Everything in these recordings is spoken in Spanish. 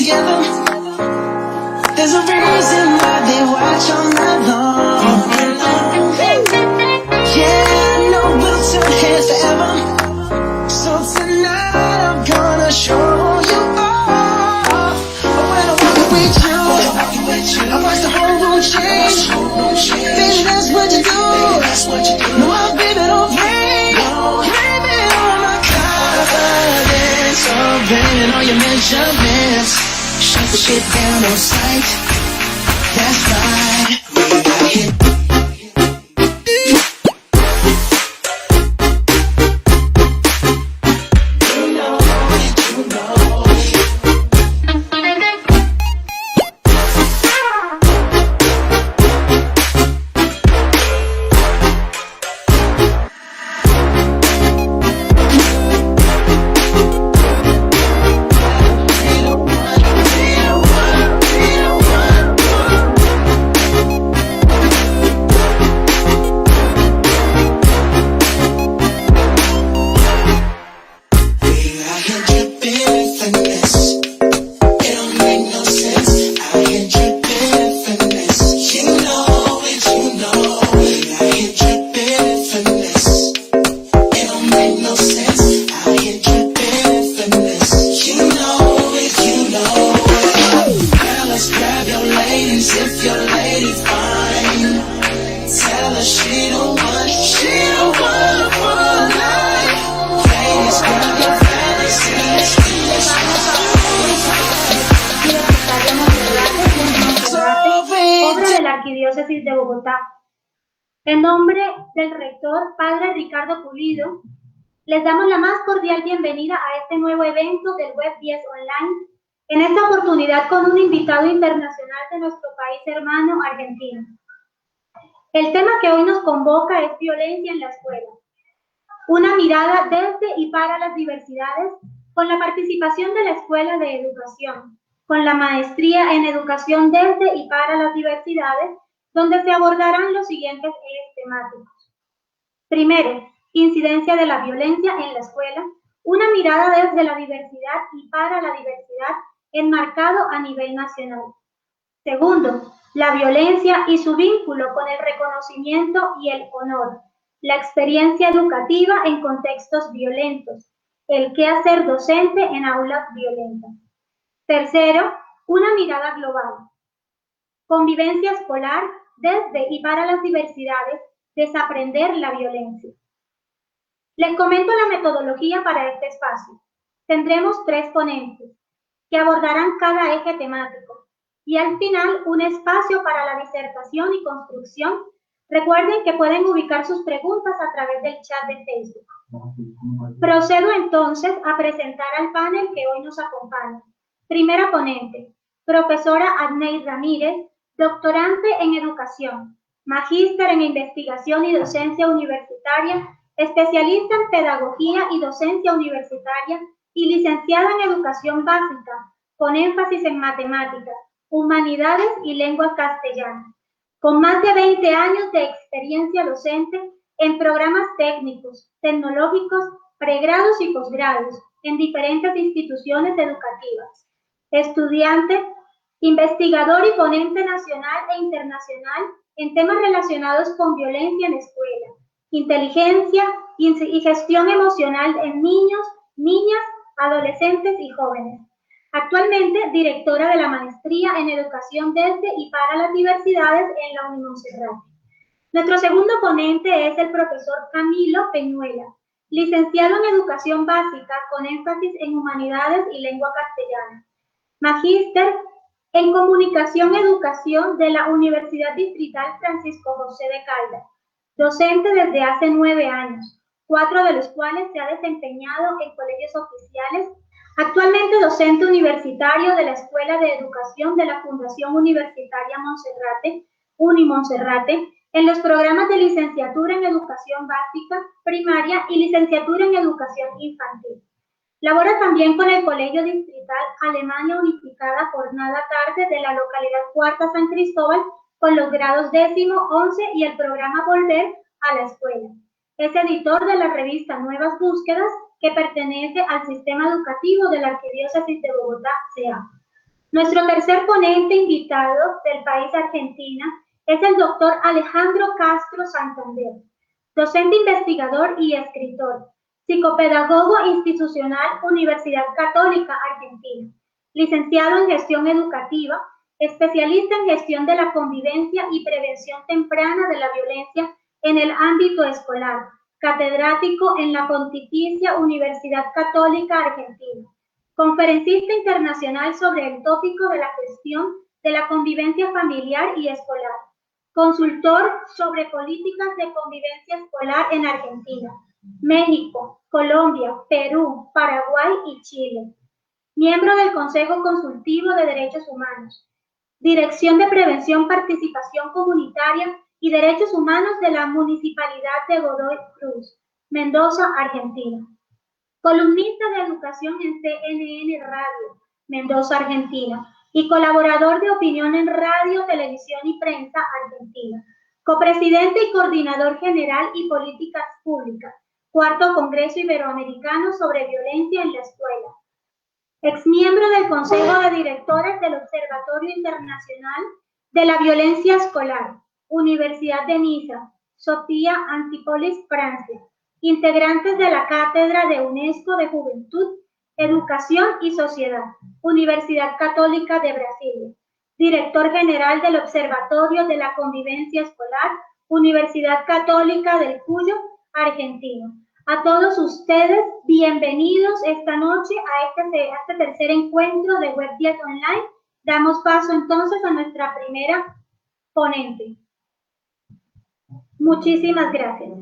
together. There's a reason why they watch all night long. Yeah, no, we'll turn heads forever. So tonight I'm gonna show you all. When I walk with you, I watch the whole room change. Baby, that's what you do. No, my baby don't play. Blame it on my confidence. So blame all your measurements. Shut the shit down on sight. That's right. We got hit. Arquidiócesis de Bogotá. En nombre del rector, Padre Ricardo Pulido, les damos la más cordial bienvenida a este nuevo evento del Web 10 Online, en esta oportunidad con un invitado internacional de nuestro país hermano, Argentina. El tema que hoy nos convoca es violencia en la escuela. Una mirada desde y para las diversidades, con la participación de la Escuela de Educación, con la maestría en Educación desde y para las diversidades, donde se abordarán los siguientes ejes temáticos. Primero, incidencia de la violencia en la escuela, una mirada desde la diversidad y para la diversidad, enmarcado a nivel nacional. Segundo, la violencia y su vínculo con el reconocimiento y el honor, la experiencia educativa en contextos violentos, el quehacer docente en aulas violentas. Tercero, una mirada global. Convivencia escolar desde y para las diversidades, desaprender la violencia. Les comento la metodología para este espacio. Tendremos 3 ponentes que abordarán cada eje temático y al final un espacio para la disertación y construcción. Recuerden que pueden ubicar sus preguntas a través del chat de Facebook. Procedo entonces a presentar al panel que hoy nos acompaña. Primera ponente, profesora Adnei Ramírez, doctorante en educación, magíster en investigación y docencia universitaria, especialista en pedagogía y docencia universitaria y licenciada en educación básica, con énfasis en matemáticas, humanidades y lengua castellana. Con más de 20 años de experiencia docente en programas técnicos, tecnológicos, pregrados y posgrados en diferentes instituciones educativas. Estudiante, investigador y ponente nacional e internacional en temas relacionados con violencia en escuela, inteligencia y gestión emocional en niños, niñas, adolescentes y jóvenes. Actualmente, directora de la maestría en educación desde y para las diversidades en la Unimonserrate. Nuestro segundo ponente es el profesor Camilo Peñuela, licenciado en educación básica con énfasis en humanidades y lengua castellana, magíster en comunicación y educación de la Universidad Distrital Francisco José de Caldas, docente desde hace 9 años, 4 de los cuales se ha desempeñado en colegios oficiales. Actualmente docente universitario de la Escuela de Educación de la Fundación Universitaria Monserrate, Unimonserrate, en los programas de licenciatura en Educación Básica, Primaria y licenciatura en Educación Infantil. Labora también con el Colegio Distrital Alemania Unificada Jornada Tarde de la localidad Cuarta San Cristóbal con los grados 10º, 11 y el programa Volver a la Escuela. Es editor de la revista Nuevas Búsquedas, que pertenece al sistema educativo de la Arquidiócesis de Bogotá, CEA. Nuestro tercer ponente invitado del país Argentina es el doctor Alejandro Castro Santander, docente investigador y escritor, psicopedagogo institucional, Universidad Católica Argentina, licenciado en gestión educativa, especialista en gestión de la convivencia y prevención temprana de la violencia en el ámbito escolar, catedrático en la Pontificia Universidad Católica Argentina, conferencista internacional sobre el tópico de la gestión de la convivencia familiar y escolar, consultor sobre políticas de convivencia escolar en Argentina, México, Colombia, Perú, Paraguay y Chile, miembro del Consejo Consultivo de Derechos Humanos, Dirección de Prevención, Participación Comunitaria y Derechos Humanos de la Municipalidad de Godoy Cruz, Mendoza, Argentina. Columnista de educación en CNN Radio, Mendoza, Argentina, y colaborador de opinión en radio, televisión y prensa argentina. Copresidente y coordinador general y políticas públicas, Cuarto Congreso Iberoamericano sobre Violencia en la Escuela. Exmiembro del Consejo de Directores del Observatorio Internacional de la Violencia Escolar, Universidad de Niza, Sofía Antipolis, Francia. Integrantes de la Cátedra de UNESCO de Juventud, Educación y Sociedad, Universidad Católica de Brasil. Director general del Observatorio de la Convivencia Escolar, Universidad Católica del Cuyo, Argentina. A todos ustedes, bienvenidos esta noche a este tercer encuentro de Web 10 Online. Damos paso entonces a nuestra primera ponente. Muchísimas gracias.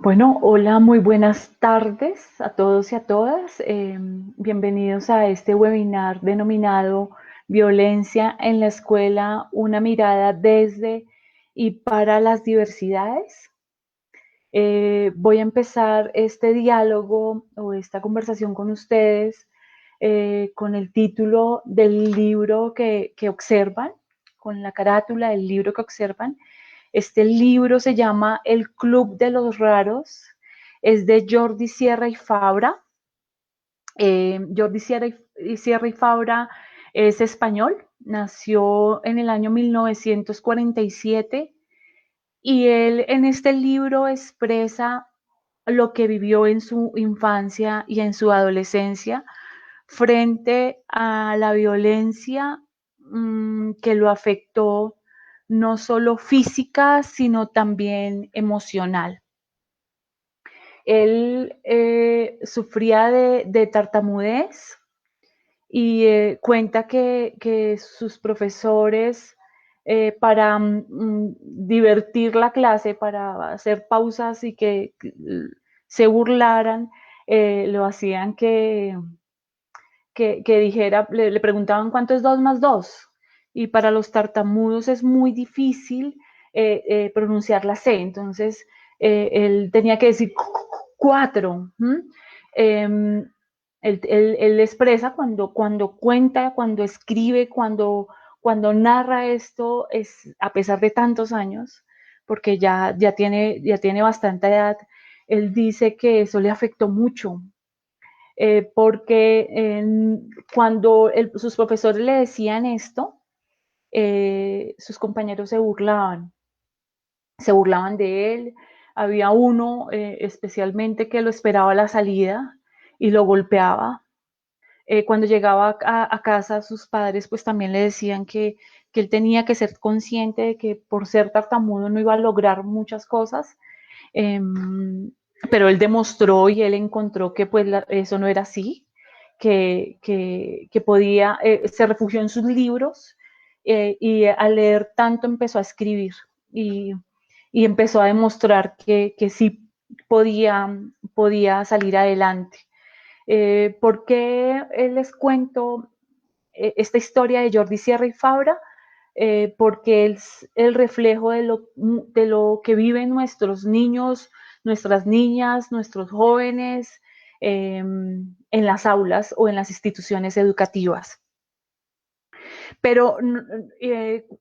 Bueno, hola, muy buenas tardes a todos y a todas. Bienvenidos a este webinar denominado Violencia en la Escuela, una mirada desde y para las diversidades. Voy a empezar este diálogo o esta conversación con ustedes con el título del libro que observan, con la carátula del libro que observan. Este libro se llama El Club de los Raros, es de Jordi Sierra y Fabra. Jordi Sierra y Fabra es español, nació en el año 1947 y él en este libro expresa lo que vivió en su infancia y en su adolescencia frente a la violencia que lo afectó no solo física, sino también emocional. Él sufría de tartamudez y cuenta que sus profesores, para divertir la clase, para hacer pausas y que se burlaran, lo hacían que dijera, le preguntaban cuánto es 2 más 2. Y para los tartamudos es muy difícil pronunciar la C, entonces él tenía que decir 4. Él expresa cuando cuenta, cuando escribe, cuando narra esto, es, a pesar de tantos años, porque ya tiene bastante edad, él dice que eso le afectó mucho, porque cuando sus profesores le decían esto, sus compañeros se burlaban de él. Había uno especialmente que lo esperaba a la salida y lo golpeaba. Cuando llegaba a casa, sus padres pues también le decían que él tenía que ser consciente de que por ser tartamudo no iba a lograr muchas cosas, pero él demostró y él encontró que pues eso no era así, que podía, se refugió en sus libros y al leer tanto empezó a escribir y empezó a demostrar que sí podía salir adelante. ¿Por qué les cuento esta historia de Jordi Sierra y Fabra? Porque es el reflejo de lo que viven nuestros niños, nuestras niñas, nuestros jóvenes en las aulas o en las instituciones educativas. Pero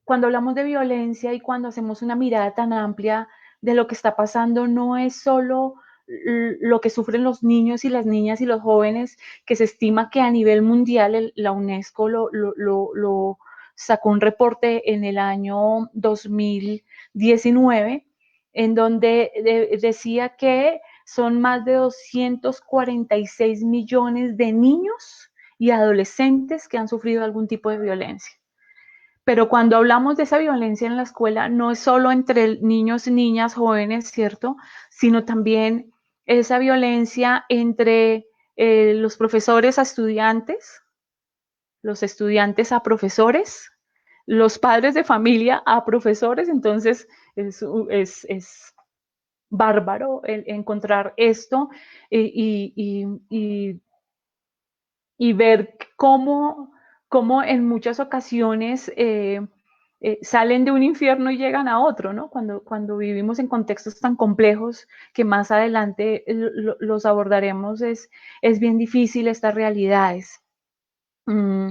cuando hablamos de violencia y cuando hacemos una mirada tan amplia de lo que está pasando, no es solo lo que sufren los niños y las niñas y los jóvenes, que se estima que a nivel mundial la UNESCO lo sacó un reporte en el año 2019, en donde decía que son más de 246 millones de niños y adolescentes que han sufrido algún tipo de violencia. Pero cuando hablamos de esa violencia en la escuela, no es solo entre niños, niñas, jóvenes, ¿cierto? Sino también esa violencia entre los profesores a estudiantes, los estudiantes a profesores, los padres de familia a profesores. Entonces, es bárbaro encontrar esto y y ver cómo en muchas ocasiones salen de un infierno y llegan a otro, ¿no? Cuando vivimos en contextos tan complejos que más adelante los abordaremos, es bien difícil estas realidades. Mm,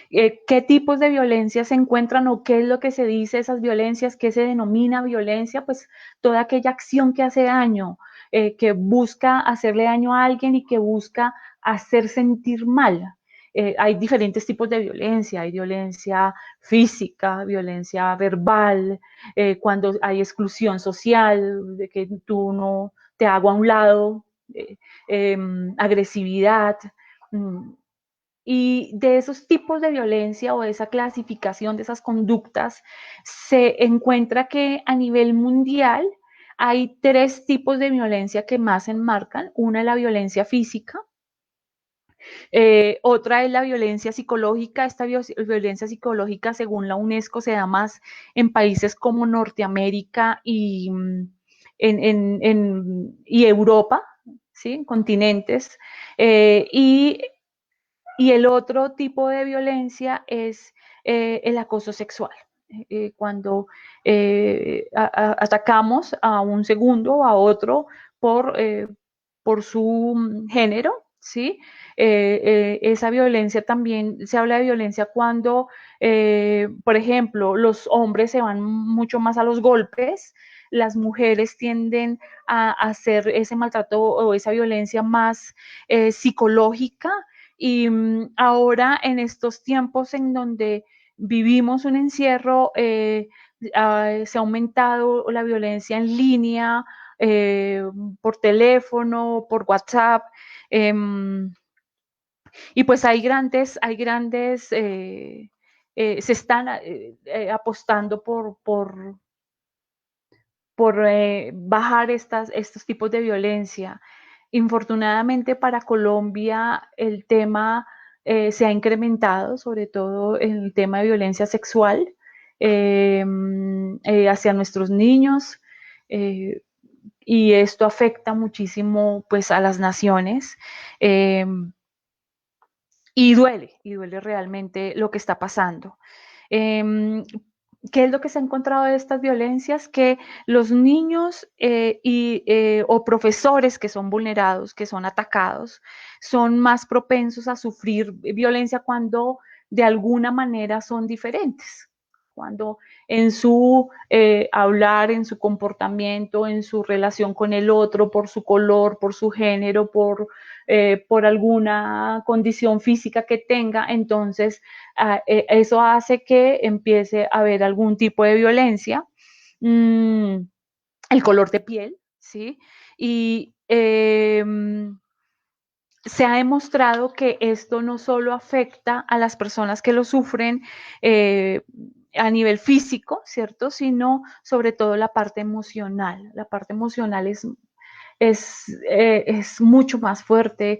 ¿Qué tipos de violencia se encuentran o qué es lo que se dice de esas violencias? ¿Qué se denomina violencia? Pues toda aquella acción que hace daño, que busca hacerle daño a alguien y que busca hacer sentir mal. Hay diferentes tipos de violencia, hay violencia física, violencia verbal, cuando hay exclusión social, de que tú no te hago a un lado, agresividad. mm, y de esos tipos de violencia o de esa clasificación de esas conductas, se encuentra que a nivel mundial hay tres tipos de violencia que más se enmarcan. Una es la violencia física, otra es la violencia psicológica. Esta violencia psicológica, según la UNESCO, se da más en países como Norteamérica y Europa, ¿sí? En continentes. Y el otro tipo de violencia es el acoso sexual. Cuando atacamos a un segundo o a otro por su género, ¿sí? Esa violencia también, se habla de violencia cuando, por ejemplo, los hombres se van mucho más a los golpes, las mujeres tienden a hacer ese maltrato o esa violencia más psicológica. Y ahora en estos tiempos en donde vivimos un encierro, se ha aumentado la violencia en línea, eh, por teléfono, por WhatsApp. eh, y pues se están apostando por bajar estos tipos de violencia. Infortunadamente para Colombia el tema se ha incrementado, sobre todo en el tema de violencia sexual hacia nuestros niños, eh, y esto afecta muchísimo pues a las naciones. eh, y duele realmente lo que está pasando. Eh, ¿Qué es lo que se ha encontrado de estas violencias? Que los niños o profesores que son vulnerados, que son atacados, son más propensos a sufrir violencia cuando de alguna manera son diferentes. Cuando en su hablar, en su comportamiento, en su relación con el otro, por su color, por su género, por alguna condición física que tenga, entonces eso hace que empiece a haber algún tipo de violencia. Mm, el color de piel, ¿sí? Y se ha demostrado que esto no solo afecta a las personas que lo sufren a nivel físico, ¿cierto? Sino sobre todo la parte emocional. La parte emocional es mucho más fuerte.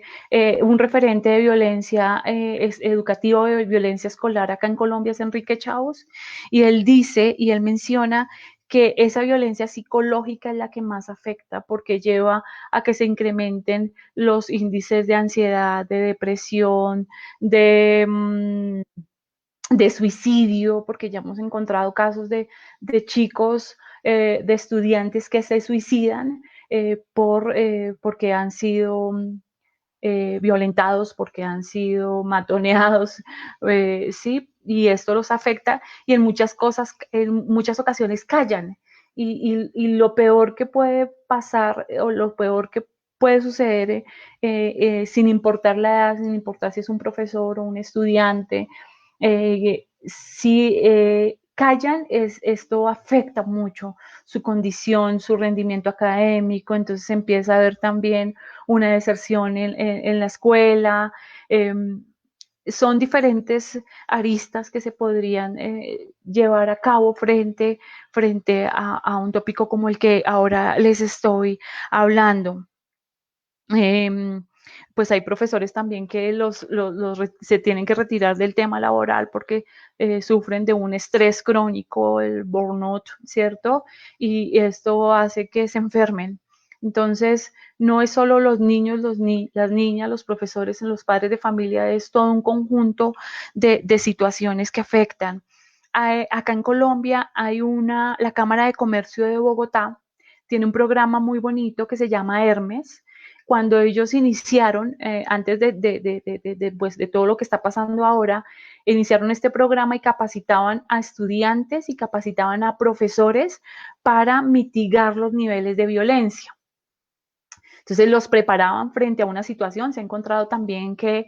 Un referente de violencia educativo, de violencia escolar acá en Colombia es Enrique Chavos, y él dice y él menciona que esa violencia psicológica es la que más afecta porque lleva a que se incrementen los índices de ansiedad, de depresión, de suicidio, porque ya hemos encontrado casos de chicos, de estudiantes que se suicidan porque han sido violentados, porque han sido matoneados, ¿sí? Y esto los afecta y en muchas ocasiones callan. Y lo peor que puede pasar o lo peor que puede suceder, sin importar la edad, sin importar si es un profesor o un estudiante, si callan, esto afecta mucho su condición, su rendimiento académico, entonces empieza a haber también una deserción en la escuela. Eh, Son diferentes aristas que se podrían llevar a cabo frente a un tópico como el que ahora les estoy hablando. Pues hay profesores también que se tienen que retirar del tema laboral porque sufren de un estrés crónico, el burnout, ¿cierto? Y esto hace que se enfermen. Entonces, no es solo los niños, las niñas, los profesores, los padres de familia, es todo un conjunto de situaciones que afectan. Acá en Colombia hay la Cámara de Comercio de Bogotá, tiene un programa muy bonito que se llama Hermes. Cuando ellos iniciaron, antes pues, de todo lo que está pasando ahora, iniciaron este programa y capacitaban a estudiantes y capacitaban a profesores para mitigar los niveles de violencia. Entonces los preparaban frente a una situación. Se ha encontrado también que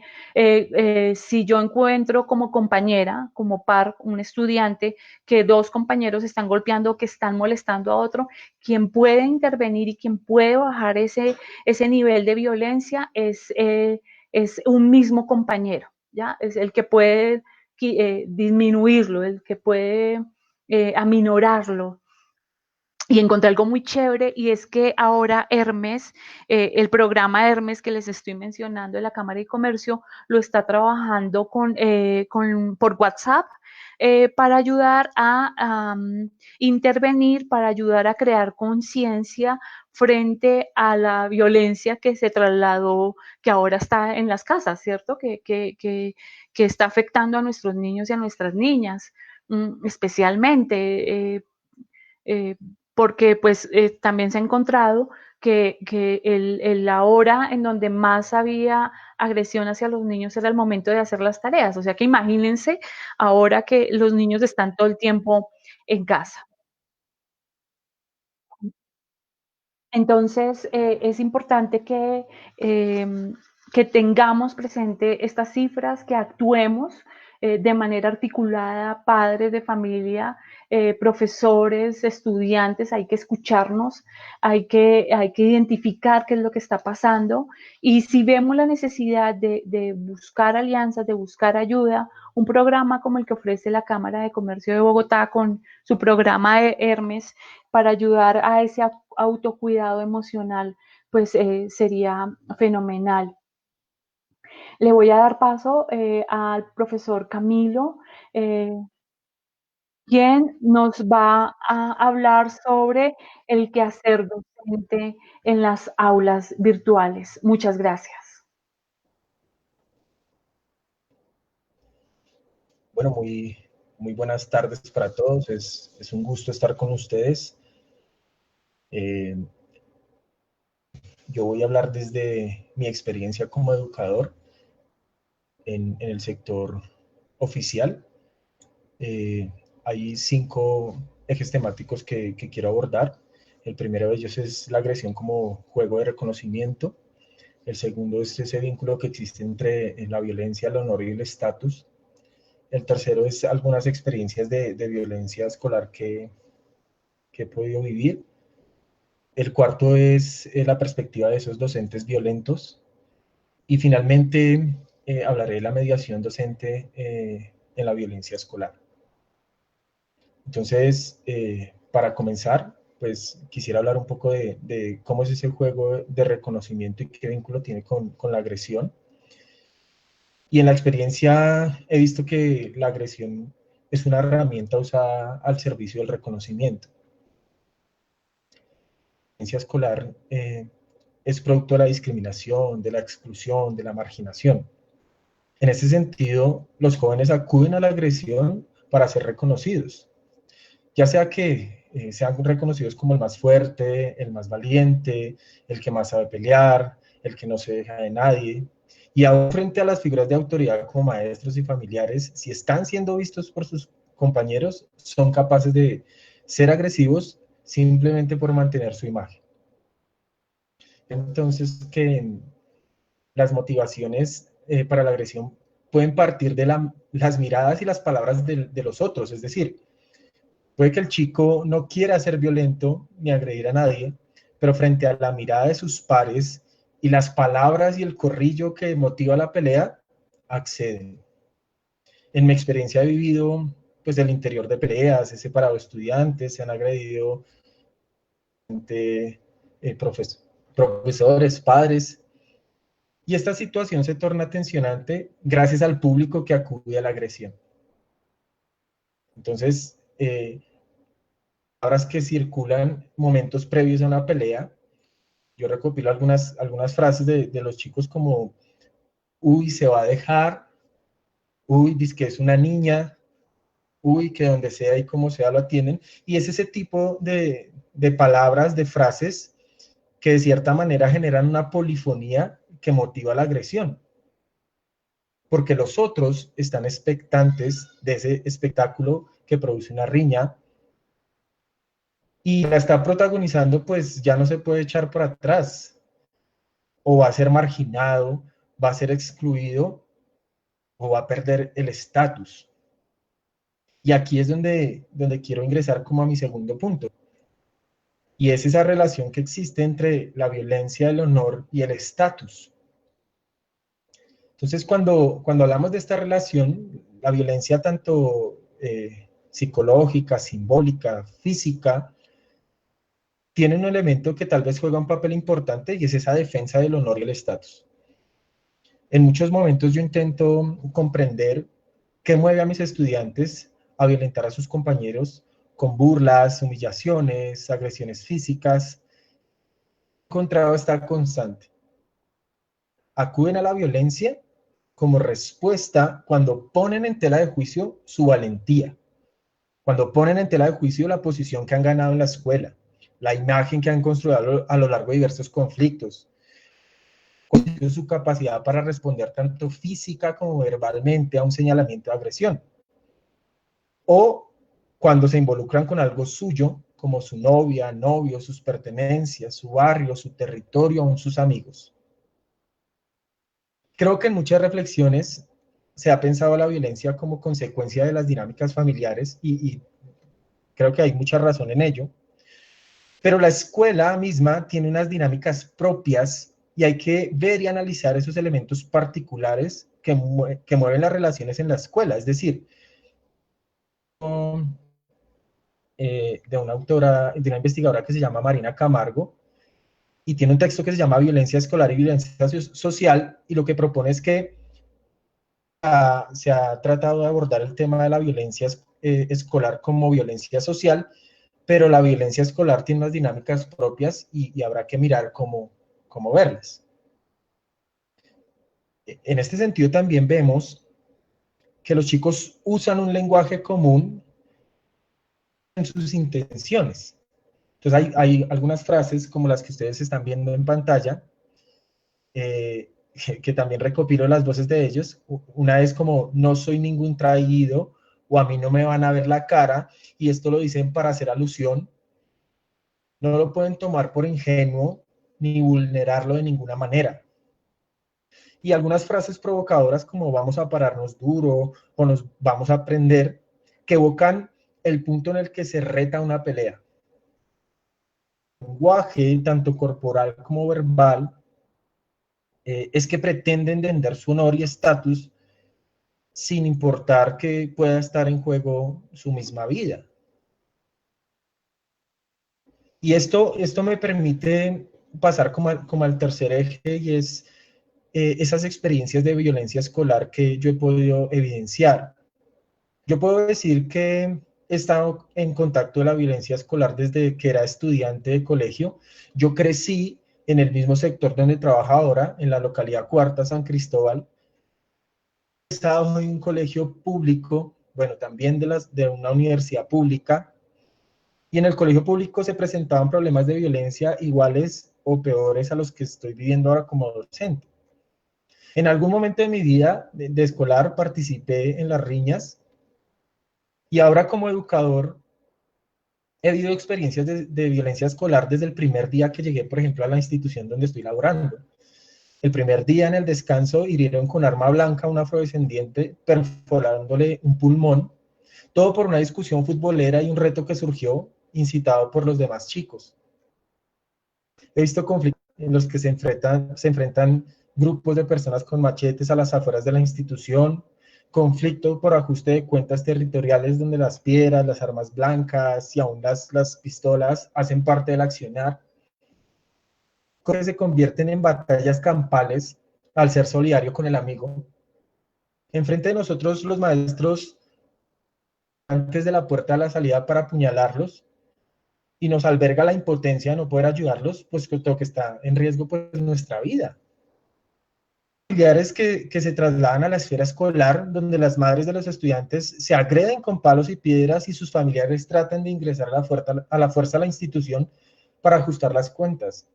si yo encuentro como compañera, como par, un estudiante, que dos compañeros están golpeando, que están molestando a otro, quien puede intervenir y quien puede bajar ese nivel de violencia es un mismo compañero, ¿ya? Es el que puede disminuirlo, el que puede aminorarlo. Y encontré algo muy chévere y es que ahora Hermes, el programa Hermes que les estoy mencionando de la Cámara de Comercio, lo está trabajando por WhatsApp para ayudar a intervenir, para ayudar a crear conciencia frente a la violencia que se trasladó, que ahora está en las casas, ¿cierto? Que está afectando a nuestros niños y a nuestras niñas, especialmente. Eh, Porque pues también se ha encontrado que la hora en donde más había agresión hacia los niños era el momento de hacer las tareas. O sea que imagínense ahora que los niños están todo el tiempo en casa. Entonces, es importante que tengamos presente estas cifras, que actuemos de manera articulada, padres de familia, profesores, estudiantes, hay que escucharnos, hay que identificar qué es lo que está pasando y si vemos la necesidad de buscar alianzas, de buscar ayuda, un programa como el que ofrece la Cámara de Comercio de Bogotá con su programa de Hermes, para ayudar a ese autocuidado emocional, pues sería fenomenal. Le voy a dar paso al profesor Camilo, eh, quien nos va a hablar sobre el quehacer docente en las aulas virtuales. Muchas gracias. Bueno, muy buenas tardes para todos. Es un gusto estar con ustedes. Yo voy a hablar desde mi experiencia como educador en el sector oficial. Hay 5 ejes temáticos que quiero abordar. El primero de ellos es la agresión como juego de reconocimiento. El segundo es ese vínculo que existe entre la violencia, el honor y el estatus. El tercero es algunas experiencias de violencia escolar que he podido vivir. El cuarto es la perspectiva de esos docentes violentos. Y finalmente hablaré de la mediación docente en la violencia escolar. Entonces, para comenzar, pues quisiera hablar un poco de cómo es ese juego de reconocimiento y qué vínculo tiene con la agresión. Y en la experiencia he visto que la agresión es una herramienta usada al servicio del reconocimiento. La violencia escolar es producto de la discriminación, de la exclusión, de la marginación. En ese sentido, los jóvenes acuden a la agresión para ser reconocidos, ya sea que sean reconocidos como el más fuerte, el más valiente, el que más sabe pelear, el que no se deja de nadie. Y aún frente a las figuras de autoridad como maestros y familiares, si están siendo vistos por sus compañeros, son capaces de ser agresivos simplemente por mantener su imagen. Entonces, que las motivaciones para la agresión pueden partir de las miradas y las palabras de los otros. Es decir, puede que el chico no quiera ser violento ni agredir a nadie, pero frente a la mirada de sus pares y las palabras y el corrillo que motiva la pelea, acceden. En mi experiencia he vivido pues del interior de peleas, he separado estudiantes, se han agredido profesores, padres, y esta situación se torna tensionante gracias al público que acude a la agresión. Entonces, palabras que circulan momentos previos a una pelea, yo recopilo algunas frases de los chicos como, uy, se va a dejar, uy, dice que es una niña, uy, que donde sea y como sea lo atienden, y es ese tipo de palabras, de frases, que de cierta manera generan una polifonía que motiva la agresión, porque los otros están expectantes de ese espectáculo que produce una riña, y la está protagonizando, pues ya no se puede echar por atrás, o va a ser marginado, va a ser excluido, o va a perder el estatus. Y aquí es donde quiero ingresar como a mi segundo punto, y es esa relación que existe entre la violencia, el honor y el estatus. Entonces, cuando hablamos de esta relación, la violencia tanto psicológica, simbólica, física, tiene un elemento que tal vez juega un papel importante y es esa defensa del honor y el estatus. En muchos momentos yo intento comprender qué mueve a mis estudiantes a violentar a sus compañeros con burlas, humillaciones, agresiones físicas. He encontrado esta constante. Acuden a la violencia como respuesta cuando ponen en tela de juicio su valentía, cuando ponen en tela de juicio la posición que han ganado en la escuela, la imagen que han construido a lo largo de diversos conflictos, su capacidad para responder tanto física como verbalmente a un señalamiento de agresión, o cuando se involucran con algo suyo, como su novia, novio, sus pertenencias, su barrio, su territorio, aún sus amigos. Creo que en muchas reflexiones se ha pensado la violencia como consecuencia de las dinámicas familiares y creo que hay mucha razón en ello, pero la escuela misma tiene unas dinámicas propias y hay que ver y analizar esos elementos particulares que mueven las relaciones en la escuela. Es decir, de una autora, de una investigadora que se llama Marina Camargo, y tiene un texto que se llama Violencia Escolar y Violencia Social, y lo que propone es que se ha tratado de abordar el tema de la violencia escolar como violencia social, pero la violencia escolar tiene unas dinámicas propias y habrá que mirar cómo verlas. En este sentido también vemos que los chicos usan un lenguaje común en sus intenciones. Entonces hay algunas frases como las que ustedes están viendo en pantalla, que también recopilo las voces de ellos. Una es como, no soy ningún traído, o a mí no me van a ver la cara, y esto lo dicen para hacer alusión. No lo pueden tomar por ingenuo, ni vulnerarlo de ninguna manera. Y algunas frases provocadoras como vamos a pararnos duro, o nos vamos a prender, que evocan el punto en el que se reta una pelea. El lenguaje, tanto corporal como verbal, es que pretenden vender su honor y estatus sin importar que pueda estar en juego su misma vida. Y esto me permite pasar como al tercer eje, y es esas experiencias de violencia escolar que yo he podido evidenciar. Yo puedo decir que he estado en contacto de la violencia escolar desde que era estudiante de colegio. Yo crecí en el mismo sector donde trabajo ahora, en la localidad Cuarta, San Cristóbal. He estado en un colegio público, bueno, también de una universidad pública, y en el colegio público se presentaban problemas de violencia iguales o peores a los que estoy viviendo ahora como docente. En algún momento de mi vida de escolar participé en las riñas y ahora como educador he vivido experiencias de violencia escolar desde el primer día que llegué, por ejemplo, a la institución donde estoy laborando. El primer día en el descanso hirieron con arma blanca a un afrodescendiente perforándole un pulmón, todo por una discusión futbolera y un reto que surgió incitado por los demás chicos. He visto conflictos en los que se enfrentan grupos de personas con machetes a las afueras de la institución, conflicto por ajuste de cuentas territoriales donde las piedras, las armas blancas y aún las pistolas hacen parte del accionar, que se convierten en batallas campales al ser solidario con el amigo. Enfrente de nosotros los maestros antes de la puerta de la salida para apuñalarlos y nos alberga la impotencia de no poder ayudarlos, pues que está en riesgo pues nuestra vida. Familiares que se trasladan a la esfera escolar, donde las madres de los estudiantes se agreden con palos y piedras y sus familiares tratan de ingresar a la fuerza a la institución para ajustar las cuentas.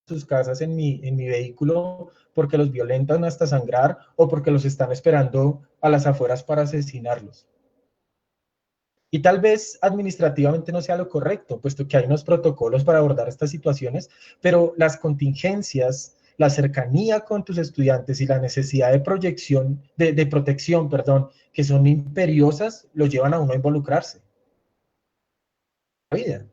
Sus casas en mi vehículo porque los violentan hasta sangrar o porque los están esperando a las afueras para asesinarlos. Y tal vez administrativamente no sea lo correcto, puesto que hay unos protocolos para abordar estas situaciones, pero las contingencias, la cercanía con tus estudiantes y la necesidad de protección, que son imperiosas, lo llevan a uno a involucrarse. La vida.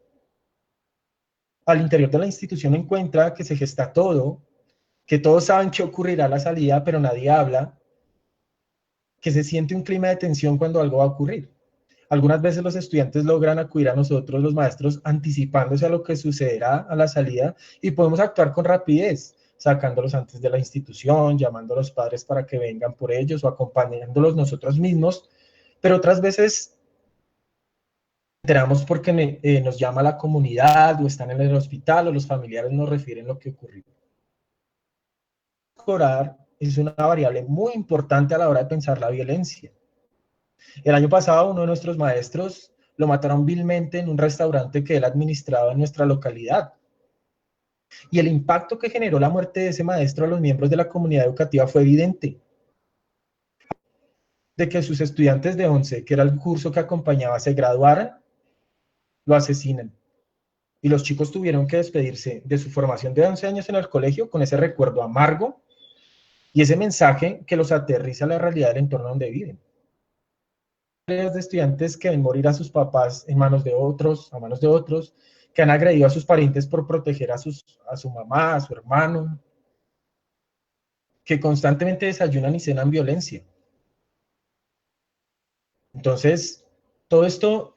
Al interior de la institución encuentra que se gesta todo, que todos saben qué ocurrirá a la salida, pero nadie habla, que se siente un clima de tensión cuando algo va a ocurrir. Algunas veces los estudiantes logran acudir a nosotros, los maestros, anticipándose a lo que sucederá a la salida y podemos actuar con rapidez, sacándolos antes de la institución, llamando a los padres para que vengan por ellos o acompañándolos nosotros mismos, pero otras veces enteramos porque nos llama la comunidad o están en el hospital o los familiares nos refieren lo que ocurrió. Mejorar es una variable muy importante a la hora de pensar la violencia. El año pasado uno de nuestros maestros lo mataron vilmente en un restaurante que él administraba en nuestra localidad. Y el impacto que generó la muerte de ese maestro a los miembros de la comunidad educativa fue evidente. De que sus estudiantes de 11, que era el curso que acompañaba, se graduaran, lo asesinan. Y los chicos tuvieron que despedirse de su formación de 11 años en el colegio con ese recuerdo amargo y ese mensaje que los aterriza a la realidad del entorno donde viven. De estudiantes que ven morir a sus papás en manos de otros, a manos de otros, que han agredido a sus parientes por proteger a su mamá, a su hermano, que constantemente desayunan y cenan violencia. Entonces, todo esto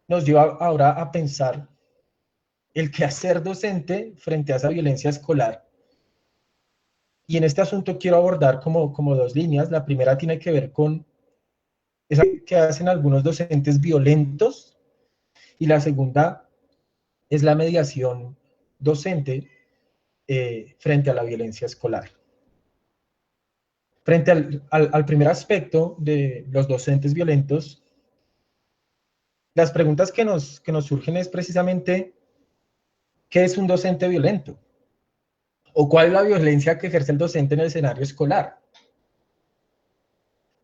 nos lleva ahora a pensar el quehacer docente frente a esa violencia escolar. Y en este asunto quiero abordar como dos líneas. La primera tiene que ver con esa que hacen algunos docentes violentos, y la segunda es la mediación docente frente a la violencia escolar. Frente al primer aspecto de los docentes violentos, las preguntas que nos surgen es precisamente ¿qué es un docente violento? ¿O cuál es la violencia que ejerce el docente en el escenario escolar?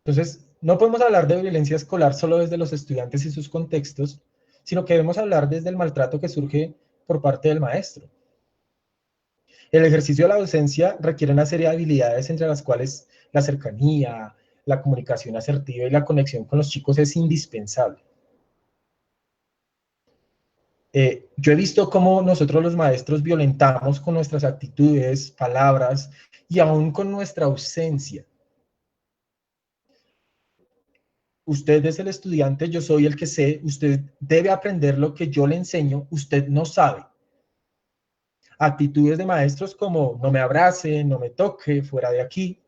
Entonces, no podemos hablar de violencia escolar solo desde los estudiantes y sus contextos, sino que debemos hablar desde el maltrato que surge por parte del maestro. El ejercicio de la docencia requiere una serie de habilidades entre las cuales la cercanía, la comunicación asertiva y la conexión con los chicos es indispensable. Yo he visto cómo nosotros los maestros violentamos con nuestras actitudes, palabras y aún con nuestra ausencia. Usted es el estudiante, yo soy el que sé, usted debe aprender lo que yo le enseño, usted no sabe. Actitudes de maestros como no me abrace, no me toque, fuera de aquí.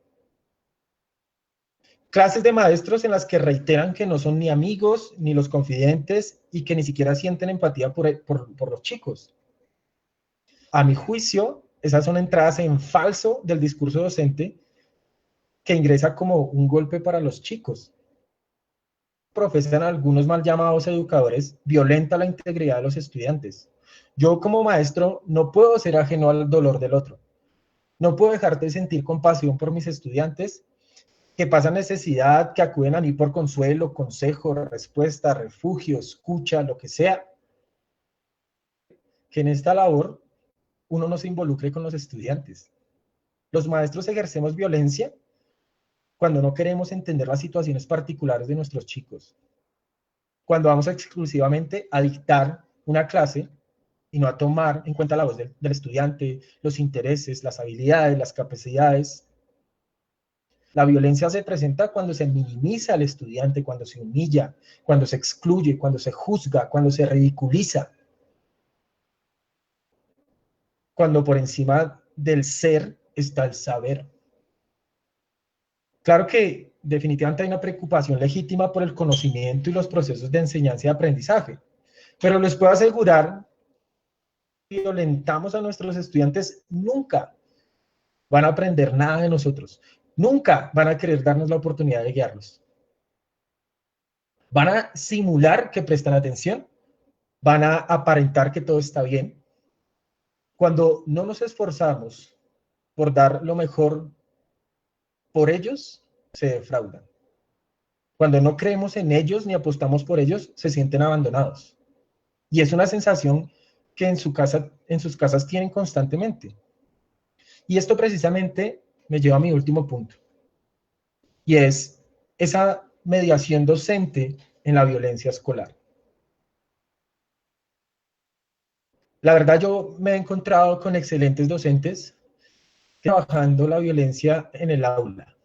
Clases de maestros en las que reiteran que no son ni amigos ni los confidentes y que ni siquiera sienten empatía por los chicos. A mi juicio, esas son entradas en falso del discurso docente que ingresa como un golpe para los chicos. Profesan algunos mal llamados educadores, violenta la integridad de los estudiantes. Yo como maestro no puedo ser ajeno al dolor del otro. No puedo dejar de sentir compasión por mis estudiantes que pasan necesidad, que acuden a mí por consuelo, consejo, respuesta, refugio, escucha, lo que sea. Que en esta labor uno no se involucre con los estudiantes. Los maestros ejercemos violencia cuando no queremos entender las situaciones particulares de nuestros chicos. Cuando vamos exclusivamente a dictar una clase y no a tomar en cuenta la voz del estudiante, los intereses, las habilidades, las capacidades. La violencia se presenta cuando se minimiza al estudiante, cuando se humilla, cuando se excluye, cuando se juzga, cuando se ridiculiza. Cuando por encima del ser está el saber. Claro que definitivamente hay una preocupación legítima por el conocimiento y los procesos de enseñanza y aprendizaje, pero les puedo asegurar que si violentamos a nuestros estudiantes, nunca van a aprender nada de nosotros, nunca van a querer darnos la oportunidad de guiarlos. Van a simular que prestan atención, van a aparentar que todo está bien. Cuando no nos esforzamos por dar lo mejor por ellos, se defraudan. Cuando no creemos en ellos ni apostamos por ellos, se sienten abandonados. Y es una sensación que en sus casas tienen constantemente. Y esto precisamente me lleva a mi último punto. Y es esa mediación docente en la violencia escolar. La verdad, yo me he encontrado con excelentes docentes trabajando la violencia en el aula,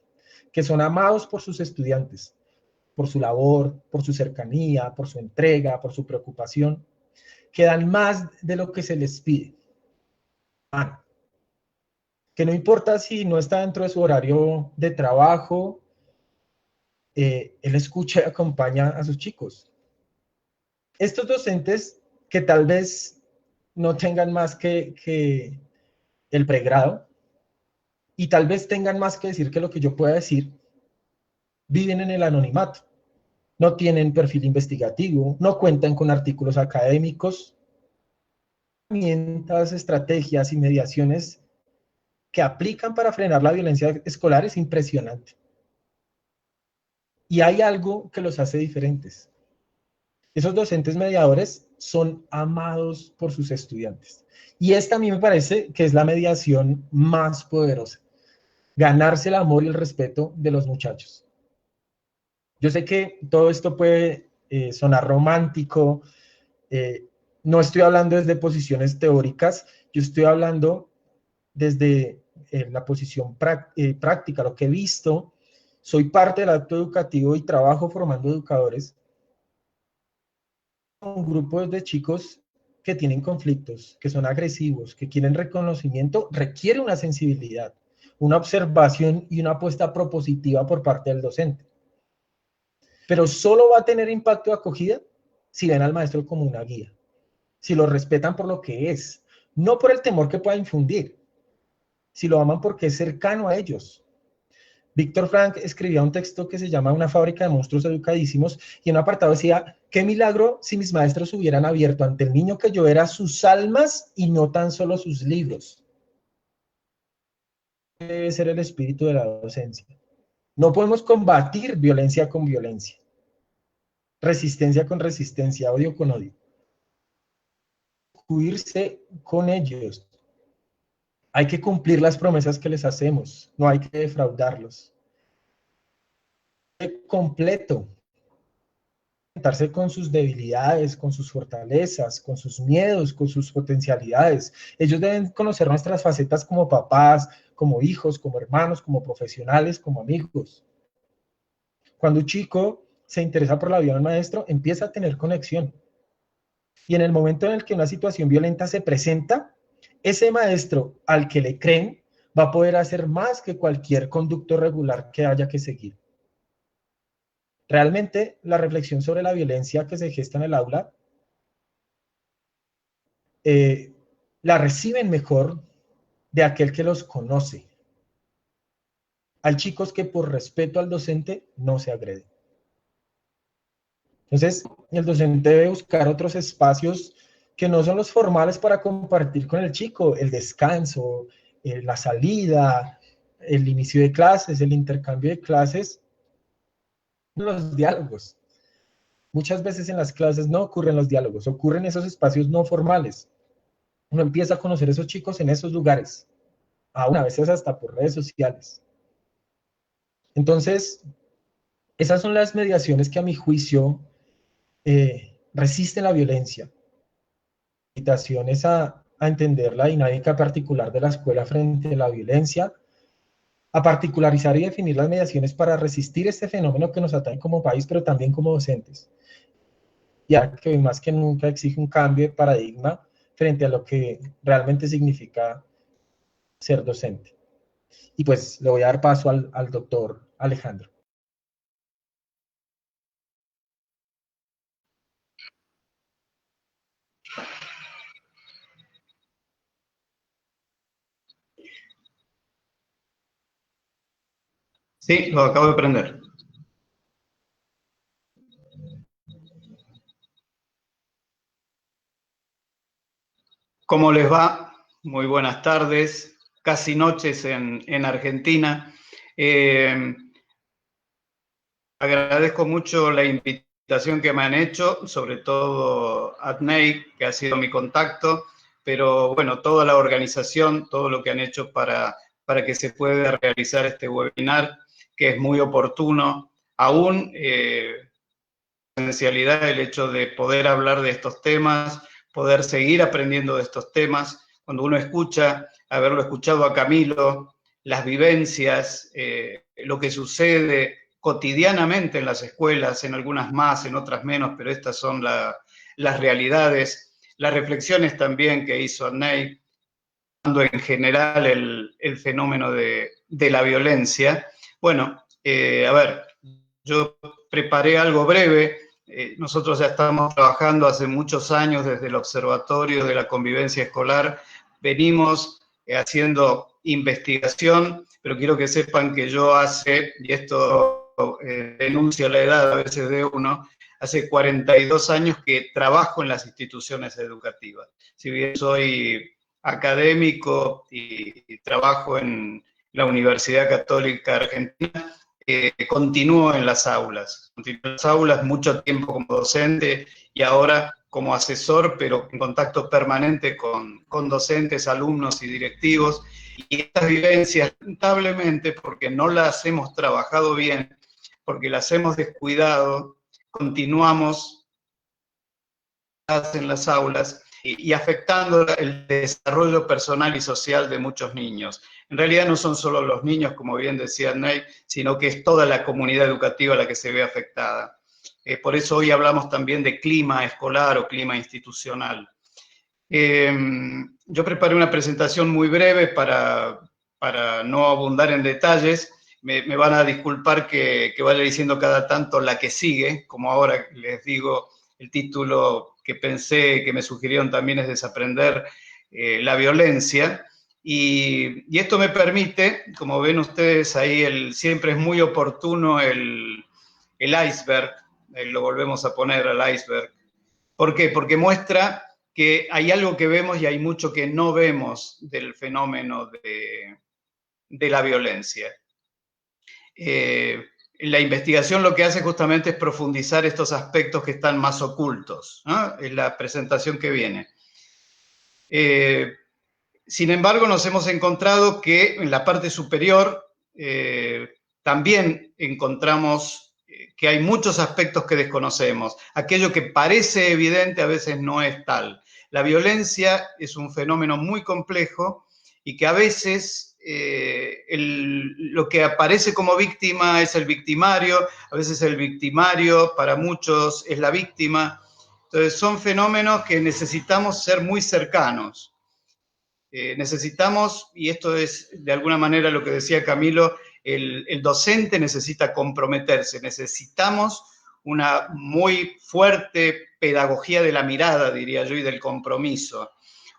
que son amados por sus estudiantes, por su labor, por su cercanía, por su entrega, por su preocupación, que dan más de lo que se les pide. Que no importa si no está dentro de su horario de trabajo, él escucha y acompaña a sus chicos. Estos docentes que tal vez no tengan más que el pregrado, y tal vez tengan más que decir que lo que yo pueda decir, viven en el anonimato. No tienen perfil investigativo, no cuentan con artículos académicos, herramientas, estrategias y mediaciones que aplican para frenar la violencia escolar es impresionante. Y hay algo que los hace diferentes. Esos docentes mediadores son amados por sus estudiantes. Y esta a mí me parece que es la mediación más poderosa. Ganarse el amor y el respeto de los muchachos. Yo sé que todo esto puede sonar romántico, no estoy hablando desde posiciones teóricas, yo estoy hablando desde la posición práctica, lo que he visto. Soy parte del acto educativo y trabajo formando educadores. Un grupo de chicos que tienen conflictos, que son agresivos, que quieren reconocimiento, requiere una sensibilidad, una observación y una apuesta propositiva por parte del docente. Pero solo va a tener impacto de acogida si ven al maestro como una guía, si lo respetan por lo que es, no por el temor que pueda infundir, si lo aman porque es cercano a ellos. Víctor Frank escribía un texto que se llama Una fábrica de monstruos educadísimos, y en un apartado decía: qué milagro si mis maestros hubieran abierto ante el niño que yo era sus almas y no tan solo sus libros. Debe ser el espíritu de la docencia. No podemos combatir violencia con violencia, resistencia con resistencia, odio con odio. Cuirse con ellos. Hay que cumplir las promesas que les hacemos, no hay que defraudarlos. Completo. Sentarse con sus debilidades, con sus fortalezas, con sus miedos, con sus potencialidades. Ellos deben conocer nuestras facetas como papás, como hijos, como hermanos, como profesionales, como amigos. Cuando un chico se interesa por la vida del maestro, empieza a tener conexión. Y en el momento en el que una situación violenta se presenta, ese maestro al que le creen va a poder hacer más que cualquier conducto regular que haya que seguir. Realmente, la reflexión sobre la violencia que se gesta en el aula la reciben mejor de aquel que los conoce. Hay chicos que por respeto al docente no se agreden. Entonces, el docente debe buscar otros espacios que no son los formales para compartir con el chico, el descanso, la salida, el inicio de clases, el intercambio de clases, los diálogos. Muchas veces en las clases no ocurren los diálogos, ocurren esos espacios no formales. Uno empieza a conocer a esos chicos en esos lugares, aún a veces hasta por redes sociales. Entonces, esas son las mediaciones que a mi juicio resisten la violencia. Invitaciones a entender la dinámica particular de la escuela frente a la violencia, a particularizar y definir las mediaciones para resistir este fenómeno que nos atañe como país, pero también como docentes. Ya que hoy más que nunca exige un cambio de paradigma frente a lo que realmente significa ser docente. Y pues le voy a dar paso al doctor Alejandro. Sí, lo acabo de prender. ¿Cómo les va? Muy buenas tardes, casi noches en Argentina. Agradezco mucho la invitación que me han hecho, sobre todo ATNEI, que ha sido mi contacto, pero bueno, toda la organización, todo lo que han hecho para que se pueda realizar este webinar, que es muy oportuno. Aún, esencialidad el hecho de poder hablar de estos temas, poder seguir aprendiendo de estos temas. Cuando uno escucha, haberlo escuchado a Camilo, las vivencias, lo que sucede cotidianamente en las escuelas, en algunas más, en otras menos, pero estas son las realidades, las reflexiones también que hizo Adnei, en general el fenómeno de la violencia. Bueno, a ver, yo preparé algo breve. Nosotros ya estamos trabajando hace muchos años desde el Observatorio de la Convivencia Escolar. Venimos haciendo investigación, pero quiero que sepan que yo y esto denuncia la edad a veces de uno, hace 42 años que trabajo en las instituciones educativas. Si bien soy académico y trabajo en la Universidad Católica Argentina, continúo en las aulas. Continúo en las aulas mucho tiempo como docente y ahora como asesor, pero en contacto permanente con docentes, alumnos y directivos. Y estas vivencias, lamentablemente, porque no las hemos trabajado bien, porque las hemos descuidado, continuamos en las aulas y afectando el desarrollo personal y social de muchos niños. En realidad no son solo los niños, como bien decía Ney, sino que es toda la comunidad educativa la que se ve afectada. Por eso hoy hablamos también de clima escolar o clima institucional. Yo preparé una presentación muy breve para no abundar en detalles. Me van a disculpar que vaya diciendo cada tanto la que sigue, como ahora les digo, el título que pensé, que me sugirieron también es Desaprender la violencia. Y esto me permite, como ven ustedes ahí, siempre es muy oportuno el iceberg, lo volvemos a poner al iceberg. ¿Por qué? Porque muestra que hay algo que vemos y hay mucho que no vemos del fenómeno de la violencia. La investigación lo que hace justamente es profundizar estos aspectos que están más ocultos, ¿no? En la presentación que viene. Sin embargo, nos hemos encontrado que en la parte superior también encontramos que hay muchos aspectos que desconocemos. Aquello que parece evidente a veces no es tal. La violencia es un fenómeno muy complejo y que a veces lo que aparece como víctima es el victimario, a veces el victimario para muchos es la víctima. Entonces son fenómenos que necesitamos ser muy cercanos. Necesitamos, y esto es de alguna manera lo que decía Camilo, el docente necesita comprometerse, necesitamos una muy fuerte pedagogía de la mirada, diría yo, y del compromiso.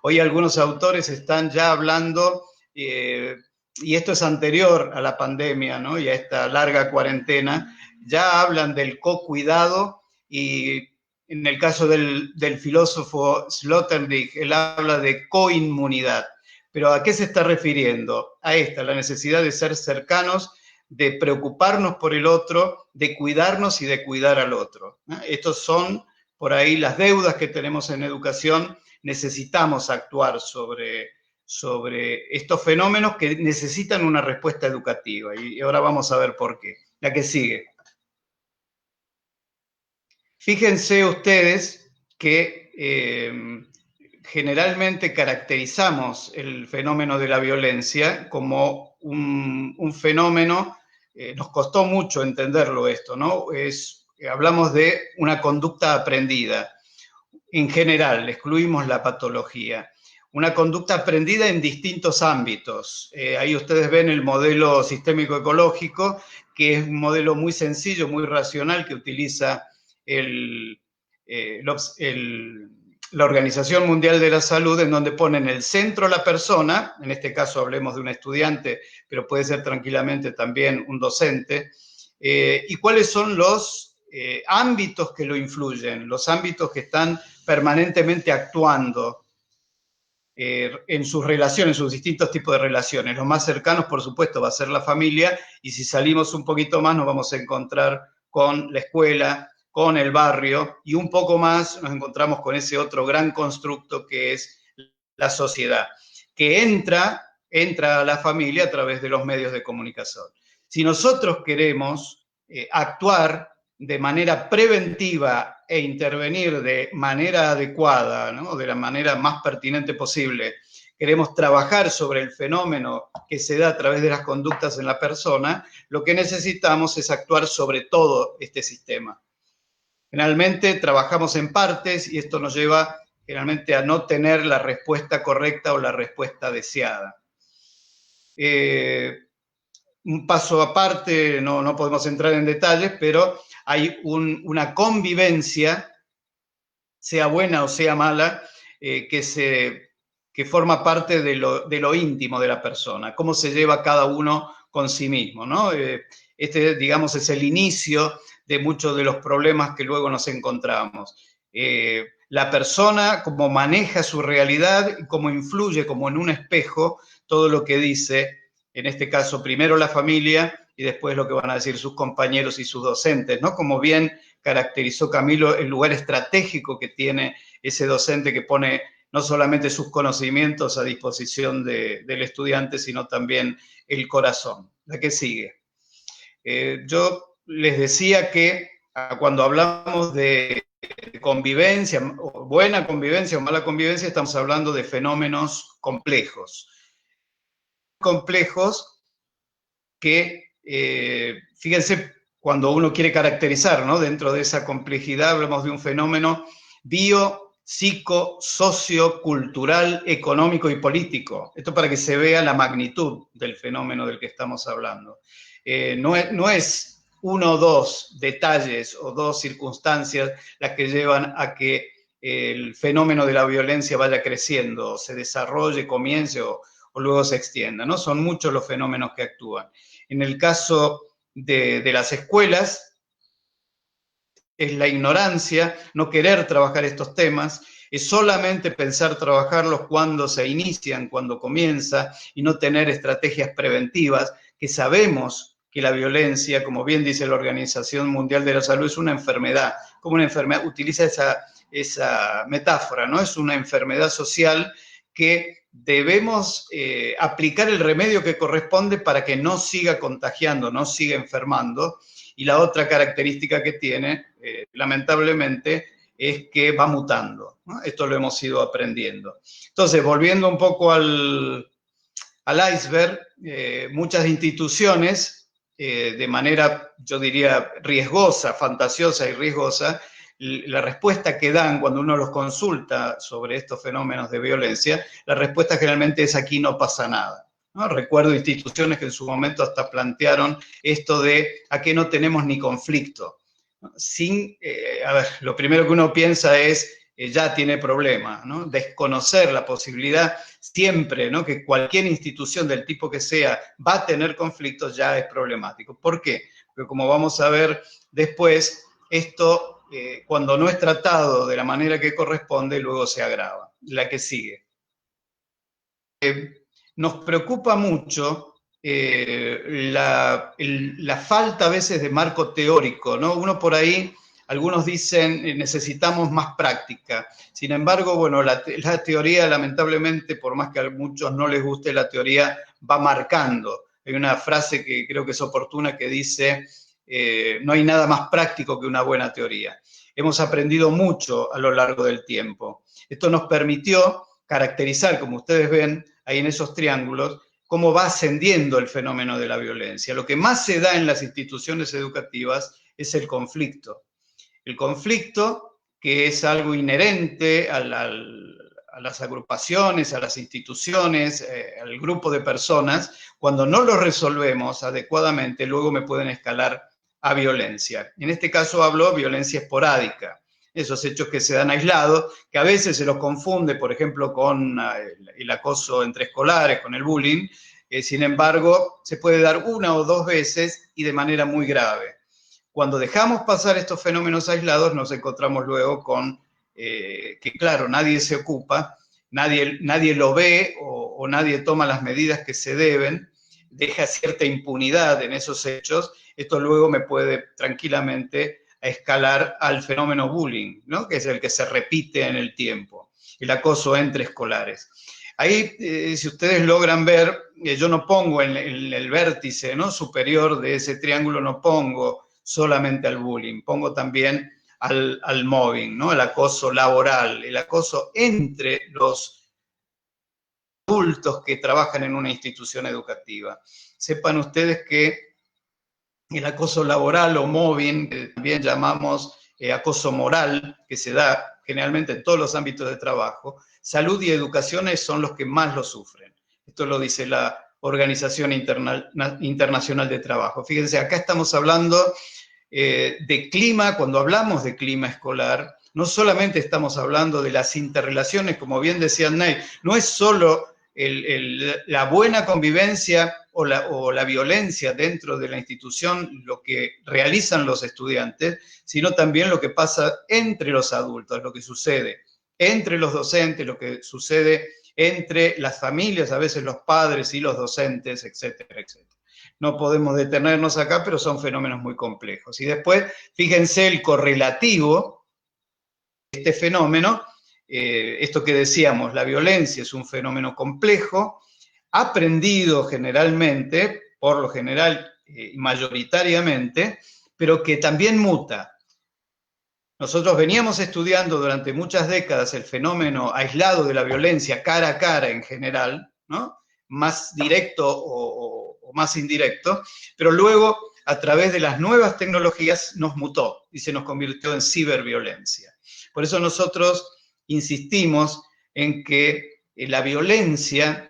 Hoy algunos autores están ya hablando, y esto es anterior a la pandemia, ¿no? Y a esta larga cuarentena, ya hablan del co-cuidado y en el caso del filósofo Sloterdijk, él habla de coinmunidad. Pero ¿a qué se está refiriendo? A la necesidad de ser cercanos, de preocuparnos por el otro, de cuidarnos y de cuidar al otro. Estos son, por ahí, las deudas que tenemos en educación. Necesitamos actuar sobre estos fenómenos que necesitan una respuesta educativa. Y ahora vamos a ver por qué. La que sigue. Fíjense ustedes que generalmente caracterizamos el fenómeno de la violencia como un fenómeno, nos costó mucho entenderlo esto, ¿no? Hablamos de una conducta aprendida. En general, excluimos la patología. Una conducta aprendida en distintos ámbitos. Ahí ustedes ven el modelo sistémico ecológico, que es un modelo muy sencillo, muy racional, que utiliza la Organización Mundial de la Salud, en donde pone en el centro a la persona, en este caso hablemos de un estudiante, pero puede ser tranquilamente también un docente, y cuáles son los ámbitos que lo influyen, los ámbitos que están permanentemente actuando en sus relaciones, en sus distintos tipos de relaciones. Los más cercanos, por supuesto, va a ser la familia, y si salimos un poquito más nos vamos a encontrar con la escuela, con el barrio, y un poco más nos encontramos con ese otro gran constructo que es la sociedad, que entra a la familia a través de los medios de comunicación. Si nosotros queremos actuar de manera preventiva e intervenir de manera adecuada, ¿no?, de la manera más pertinente posible, queremos trabajar sobre el fenómeno que se da a través de las conductas en la persona, lo que necesitamos es actuar sobre todo este sistema. Generalmente trabajamos en partes y esto nos lleva generalmente a no tener la respuesta correcta o la respuesta deseada. Un paso aparte, no podemos entrar en detalles, pero hay una convivencia, sea buena o sea mala, que forma parte de lo íntimo de la persona, cómo se lleva cada uno con sí mismo, ¿no? Digamos, es el inicio de muchos de los problemas que luego nos encontramos. La persona, cómo maneja su realidad, cómo influye como en un espejo todo lo que dice, en este caso primero la familia y después lo que van a decir sus compañeros y sus docentes, ¿no? Como bien caracterizó Camilo, el lugar estratégico que tiene ese docente que pone no solamente sus conocimientos a disposición del estudiante, sino también el corazón. La que sigue. Yo les decía que cuando hablamos de convivencia, buena convivencia o mala convivencia, estamos hablando de fenómenos complejos. Complejos que, fíjense, cuando uno quiere caracterizar, ¿no?, dentro de esa complejidad, hablamos de un fenómeno bio, psico, socio, cultural, económico y político. Esto para que se vea la magnitud del fenómeno del que estamos hablando. No es uno o dos detalles o dos circunstancias las que llevan a que el fenómeno de la violencia vaya creciendo, se desarrolle, comience o luego se extienda, ¿no? Son muchos los fenómenos que actúan. En el caso de las escuelas, es la ignorancia, no querer trabajar estos temas, es solamente pensar trabajarlos cuando se inician, cuando comienza, y no tener estrategias preventivas, que sabemos que la violencia, como bien dice la Organización Mundial de la Salud, es una enfermedad, como una enfermedad, utiliza esa metáfora, ¿no? Es una enfermedad social que debemos aplicar el remedio que corresponde para que no siga contagiando, no siga enfermando. Y la otra característica que tiene, lamentablemente, es que va mutando, ¿no? Esto lo hemos ido aprendiendo. Entonces, volviendo un poco al iceberg, muchas instituciones, de manera, yo diría, riesgosa, fantasiosa y riesgosa, la respuesta que dan cuando uno los consulta sobre estos fenómenos de violencia, la respuesta generalmente es: aquí no pasa nada, ¿no? Recuerdo instituciones que en su momento hasta plantearon esto de ¿a qué no tenemos ni conflicto? Lo primero que uno piensa es ya tiene problema, ¿no? Desconocer la posibilidad siempre, ¿no?, que cualquier institución del tipo que sea va a tener conflictos ya es problemático. ¿Por qué? Porque como vamos a ver después, esto cuando no es tratado de la manera que corresponde, luego se agrava. La que sigue. Nos preocupa mucho la falta a veces de marco teórico, ¿no? Uno por ahí, algunos dicen, necesitamos más práctica. Sin embargo, bueno, la teoría, lamentablemente, por más que a muchos no les guste, la teoría va marcando. Hay una frase que creo que es oportuna que dice, no hay nada más práctico que una buena teoría. Hemos aprendido mucho a lo largo del tiempo. Esto nos permitió caracterizar, como ustedes ven ahí en esos triángulos, cómo va ascendiendo el fenómeno de la violencia. Lo que más se da en las instituciones educativas es el conflicto. El conflicto, que es algo inherente a las agrupaciones, a las instituciones, al grupo de personas, cuando no lo resolvemos adecuadamente, luego me pueden escalar a violencia. En este caso hablo de violencia esporádica. Esos hechos que se dan aislados, que a veces se los confunde, por ejemplo, con el acoso entre escolares, con el bullying, sin embargo, se puede dar una o dos veces y de manera muy grave. Cuando dejamos pasar estos fenómenos aislados, nos encontramos luego con que, claro, nadie se ocupa, nadie lo ve o nadie toma las medidas que se deben, deja cierta impunidad en esos hechos. Esto luego me puede tranquilamente a escalar al fenómeno bullying, ¿no? Que es el que se repite en el tiempo, el acoso entre escolares. Ahí, si ustedes logran ver, yo no pongo en el vértice, ¿no?, superior de ese triángulo, no pongo solamente al bullying, pongo también al mobbing, ¿no?, el acoso laboral, el acoso entre los adultos que trabajan en una institución educativa. Sepan ustedes que el acoso laboral o mobbing, que también llamamos acoso moral, que se da generalmente en todos los ámbitos de trabajo, salud y educación son los que más lo sufren. Esto lo dice la Organización Internacional de Trabajo. Fíjense, acá estamos hablando de clima. Cuando hablamos de clima escolar, no solamente estamos hablando de las interrelaciones, como bien decía Ney, no es solo la buena convivencia o la violencia dentro de la institución, lo que realizan los estudiantes, sino también lo que pasa entre los adultos, lo que sucede entre los docentes, lo que sucede entre las familias, a veces los padres y los docentes, etcétera, etcétera. No podemos detenernos acá, pero son fenómenos muy complejos. Y después, fíjense el correlativo de este fenómeno. Esto que decíamos, la violencia es un fenómeno complejo, aprendido generalmente, por lo general y mayoritariamente, pero que también muta. Nosotros veníamos estudiando durante muchas décadas el fenómeno aislado de la violencia cara a cara en general, ¿no?, más directo o más indirecto, pero luego a través de las nuevas tecnologías nos mutó y se nos convirtió en ciberviolencia. Por eso nosotros insistimos en que la violencia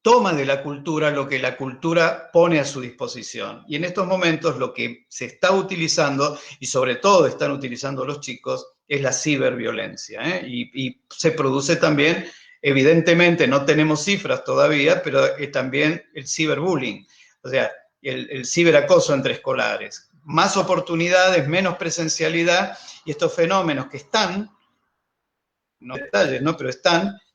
toma de la cultura lo que la cultura pone a su disposición. Y en estos momentos lo que se está utilizando, y sobre todo están utilizando los chicos, es la ciberviolencia. Y se produce también, evidentemente, no tenemos cifras todavía, pero también el ciberbullying, o sea, el ciberacoso entre escolares. Más oportunidades, menos presencialidad, y estos fenómenos que están, no detalles, ¿no?, pero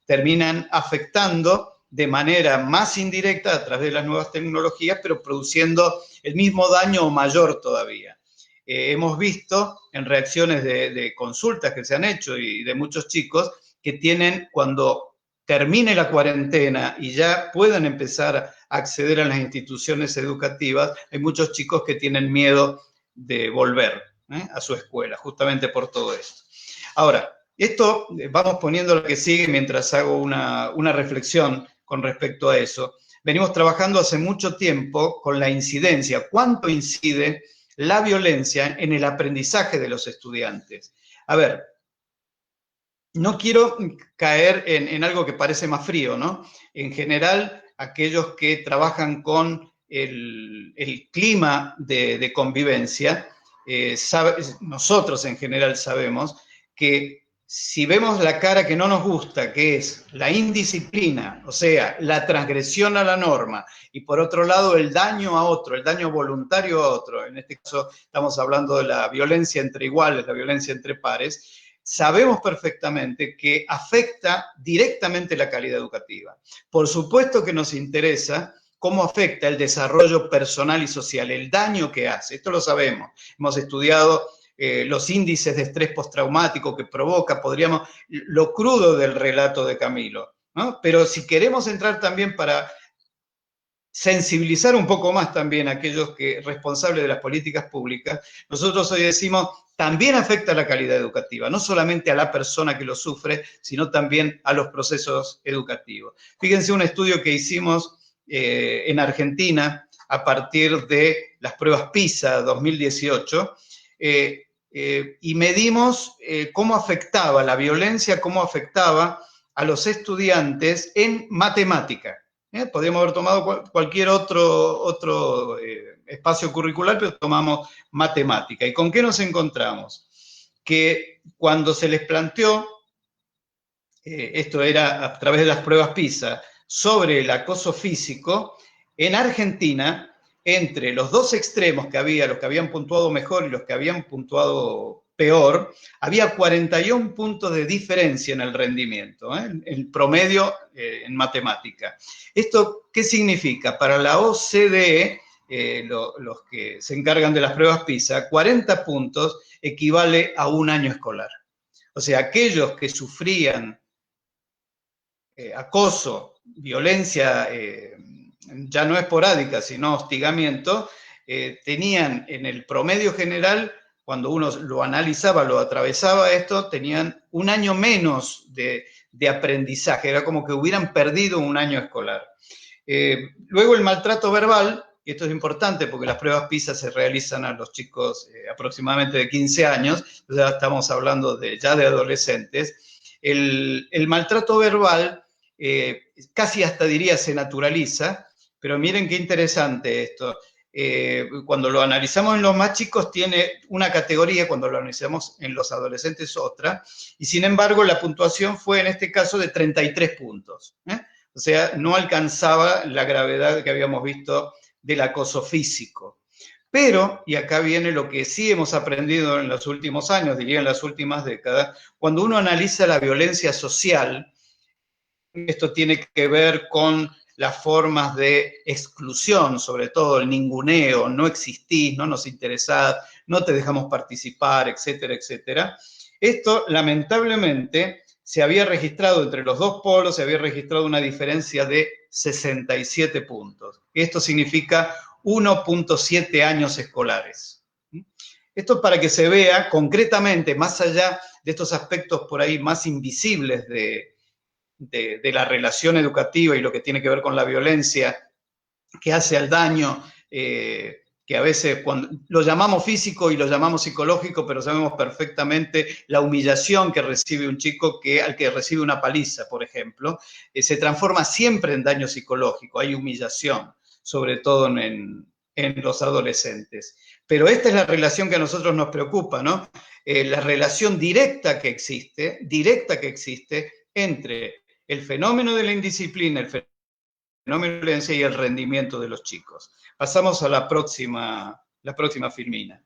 terminan afectando de manera más indirecta a través de las nuevas tecnologías, pero produciendo el mismo daño o mayor todavía. Hemos visto en reacciones de consultas que se han hecho y de muchos chicos que tienen, cuando termine la cuarentena y ya puedan empezar a acceder a las instituciones educativas, hay muchos chicos que tienen miedo de volver a su escuela, justamente por todo esto. Ahora, esto vamos poniendo lo que sigue mientras hago una reflexión con respecto a eso. Venimos trabajando hace mucho tiempo con la incidencia. ¿Cuánto incide la violencia en el aprendizaje de los estudiantes? A ver, no quiero caer en algo que parece más frío, ¿no? En general, aquellos que trabajan con el clima de convivencia, nosotros en general sabemos que si vemos la cara que no nos gusta, que es la indisciplina, o sea, la transgresión a la norma, y por otro lado el daño a otro, el daño voluntario a otro, en este caso estamos hablando de la violencia entre iguales, la violencia entre pares, sabemos perfectamente que afecta directamente la calidad educativa. Por supuesto que nos interesa cómo afecta el desarrollo personal y social, el daño que hace, esto lo sabemos, hemos estudiado los índices de estrés postraumático que provoca, lo crudo del relato de Camilo, ¿no? Pero si queremos entrar también para sensibilizar un poco más también a aquellos responsables de las políticas públicas, nosotros hoy decimos, también afecta a la calidad educativa, no solamente a la persona que lo sufre, sino también a los procesos educativos. Fíjense un estudio que hicimos en Argentina a partir de las pruebas PISA 2018, y medimos cómo afectaba la violencia, cómo afectaba a los estudiantes en matemática. Podríamos haber tomado cualquier otro espacio curricular, pero tomamos matemática. ¿Y con qué nos encontramos? Que cuando se les planteó, esto era a través de las pruebas PISA, sobre el acoso físico, en Argentina, entre los dos extremos que había, los que habían puntuado mejor y los que habían puntuado peor, había 41 puntos de diferencia en el rendimiento, el promedio en matemática. ¿Esto qué significa? Para la OCDE, los que se encargan de las pruebas PISA, 40 puntos equivale a un año escolar. O sea, aquellos que sufrían acoso, violencia, ya no esporádica, sino hostigamiento, tenían en el promedio general, cuando uno lo analizaba, lo atravesaba esto, tenían un año menos de aprendizaje, era como que hubieran perdido un año escolar. Luego el maltrato verbal, y esto es importante porque las pruebas PISA se realizan a los chicos aproximadamente de 15 años, ya estamos hablando ya de adolescentes. El maltrato verbal casi hasta diría se naturaliza, pero miren qué interesante esto. Cuando lo analizamos en los más chicos tiene una categoría, cuando lo analizamos en los adolescentes otra, y sin embargo la puntuación fue en este caso de 33 puntos. O sea, no alcanzaba la gravedad que habíamos visto del acoso físico. Pero, y acá viene lo que sí hemos aprendido en los últimos años, diría en las últimas décadas, cuando uno analiza la violencia social, esto tiene que ver con las formas de exclusión, sobre todo el ninguneo, no existís, no nos interesás, no te dejamos participar, etcétera, etcétera. Esto, lamentablemente, se había registrado entre los dos polos, se había registrado una diferencia de 67 puntos. Esto significa 1.7 años escolares. Esto para que se vea concretamente, más allá de estos aspectos por ahí más invisibles de la relación educativa y lo que tiene que ver con la violencia que hace al daño, que a veces lo llamamos físico y lo llamamos psicológico, pero sabemos perfectamente la humillación que recibe un chico al que recibe una paliza, por ejemplo, se transforma siempre en daño psicológico, hay humillación, sobre todo en los adolescentes. Pero esta es la relación que a nosotros nos preocupa, ¿no? La relación directa que existe entre el fenómeno de la indisciplina, el fenómeno de violencia y el rendimiento de los chicos. Pasamos a la próxima filmina.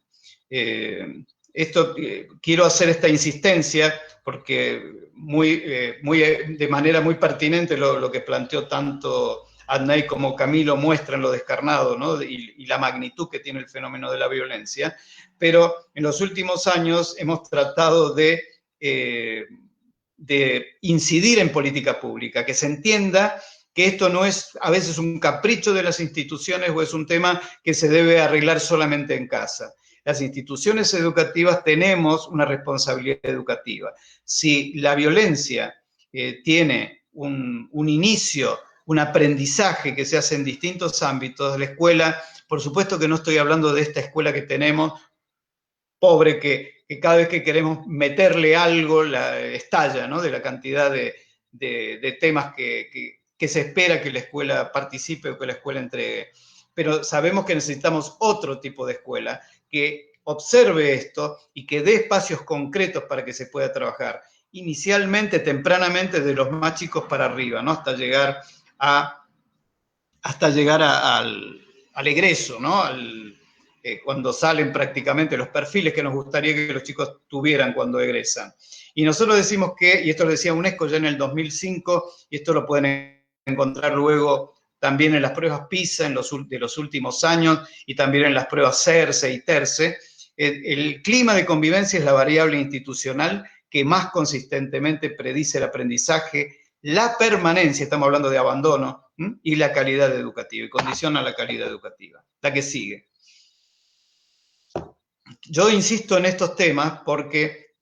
Quiero hacer esta insistencia porque de manera muy pertinente lo que planteó tanto Adnei como Camilo muestran lo descarnado, ¿no? y la magnitud que tiene el fenómeno de la violencia, pero en los últimos años hemos tratado de incidir en política pública, que se entienda que esto no es a veces un capricho de las instituciones o es un tema que se debe arreglar solamente en casa. Las instituciones educativas tenemos una responsabilidad educativa. Si la violencia tiene un inicio, un aprendizaje que se hace en distintos ámbitos de la escuela, por supuesto que no estoy hablando de esta escuela que tenemos, pobre, que cada vez que queremos meterle algo estalla, ¿no? De la cantidad de temas que se espera que la escuela participe o que la escuela entregue. Pero sabemos que necesitamos otro tipo de escuela que observe esto y que dé espacios concretos para que se pueda trabajar. inicialmente, tempranamente, de los más chicos para arriba, ¿no? Hasta llegar al egreso, ¿no? Cuando salen prácticamente los perfiles que nos gustaría que los chicos tuvieran cuando egresan. Y nosotros decimos que, y esto lo decía UNESCO ya en el 2005, y esto lo pueden encontrar luego también en las pruebas PISA de los últimos años, y también en las pruebas CERCE y TERCE, el clima de convivencia es la variable institucional que más consistentemente predice el aprendizaje, la permanencia, estamos hablando de abandono, y la calidad educativa, y condiciona la calidad educativa. La que sigue. Yo insisto en estos temas porque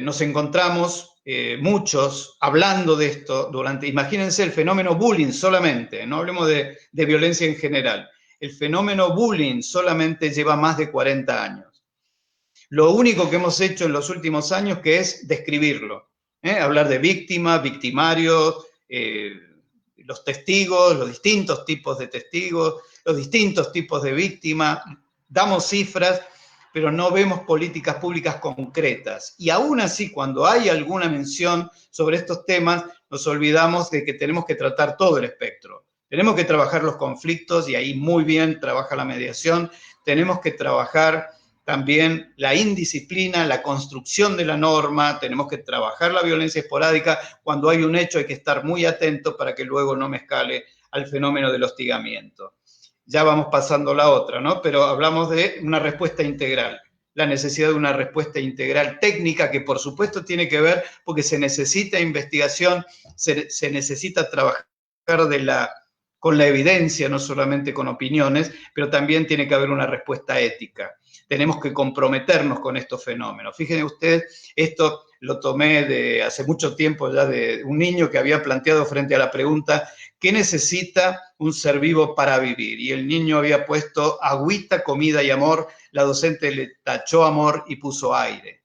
nos encontramos muchos hablando de esto imagínense el fenómeno bullying solamente, no hablemos de violencia en general. El fenómeno bullying solamente lleva más de 40 años. Lo único que hemos hecho en los últimos años que es describirlo, hablar de víctima, victimario, los testigos, los distintos tipos de testigos, los distintos tipos de víctima, damos cifras, pero no vemos políticas públicas concretas. Y aún así, cuando hay alguna mención sobre estos temas, nos olvidamos de que tenemos que tratar todo el espectro. Tenemos que trabajar los conflictos, y ahí muy bien trabaja la mediación. Tenemos que trabajar también la indisciplina, la construcción de la norma. Tenemos que trabajar la violencia esporádica. Cuando hay un hecho hay que estar muy atento para que luego no me escale al fenómeno del hostigamiento. Ya vamos pasando la otra, ¿no? Pero hablamos de una respuesta integral, la necesidad de una respuesta integral técnica que por supuesto tiene que ver porque se necesita investigación, se necesita trabajar con la evidencia, no solamente con opiniones, pero también tiene que haber una respuesta ética. Tenemos que comprometernos con estos fenómenos. Fíjense ustedes, esto lo tomé de hace mucho tiempo ya de un niño que había planteado frente a la pregunta ¿qué necesita un ser vivo para vivir? Y el niño había puesto agüita, comida y amor. La docente le tachó amor y puso aire.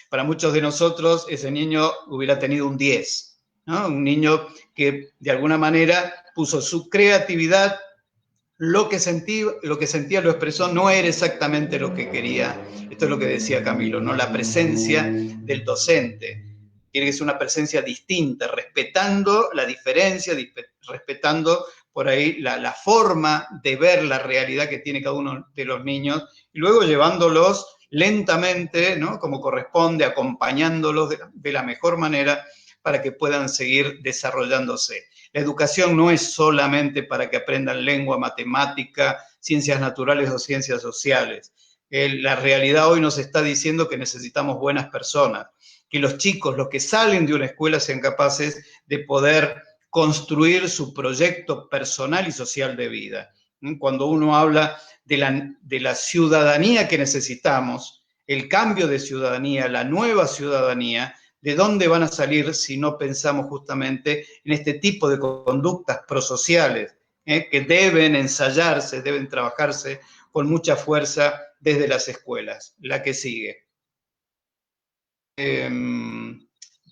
Para muchos de nosotros, ese niño hubiera tenido un 10, ¿no? Un niño que de alguna manera puso su creatividad, lo que sentía lo expresó, no era exactamente lo que quería. Esto es lo que decía Camilo, ¿no? La presencia del docente. Tiene que ser una presencia distinta, respetando la diferencia, respetando por ahí la forma de ver la realidad que tiene cada uno de los niños, y luego llevándolos lentamente, ¿no? Como corresponde, acompañándolos de la mejor manera para que puedan seguir desarrollándose. La educación no es solamente para que aprendan lengua, matemática, ciencias naturales o ciencias sociales. La realidad hoy nos está diciendo que necesitamos buenas personas, que los chicos, los que salen de una escuela, sean capaces de poder construir su proyecto personal y social de vida. Cuando uno habla de la ciudadanía que necesitamos, el cambio de ciudadanía, la nueva ciudadanía, ¿de dónde van a salir si no pensamos justamente en este tipo de conductas prosociales que deben ensayarse, deben trabajarse con mucha fuerza desde las escuelas? La que sigue.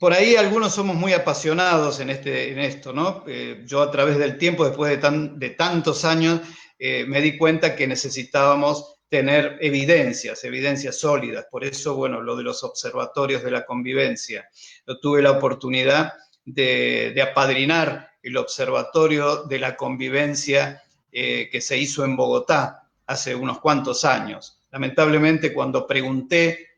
Por ahí algunos somos muy apasionados en esto, ¿no? Yo a través del tiempo, después de tantos años, me di cuenta que necesitábamos tener evidencias sólidas. Por eso, bueno, lo de los observatorios de la convivencia. Yo tuve la oportunidad de apadrinar el observatorio de la convivencia que se hizo en Bogotá hace unos cuantos años. Lamentablemente, cuando pregunté,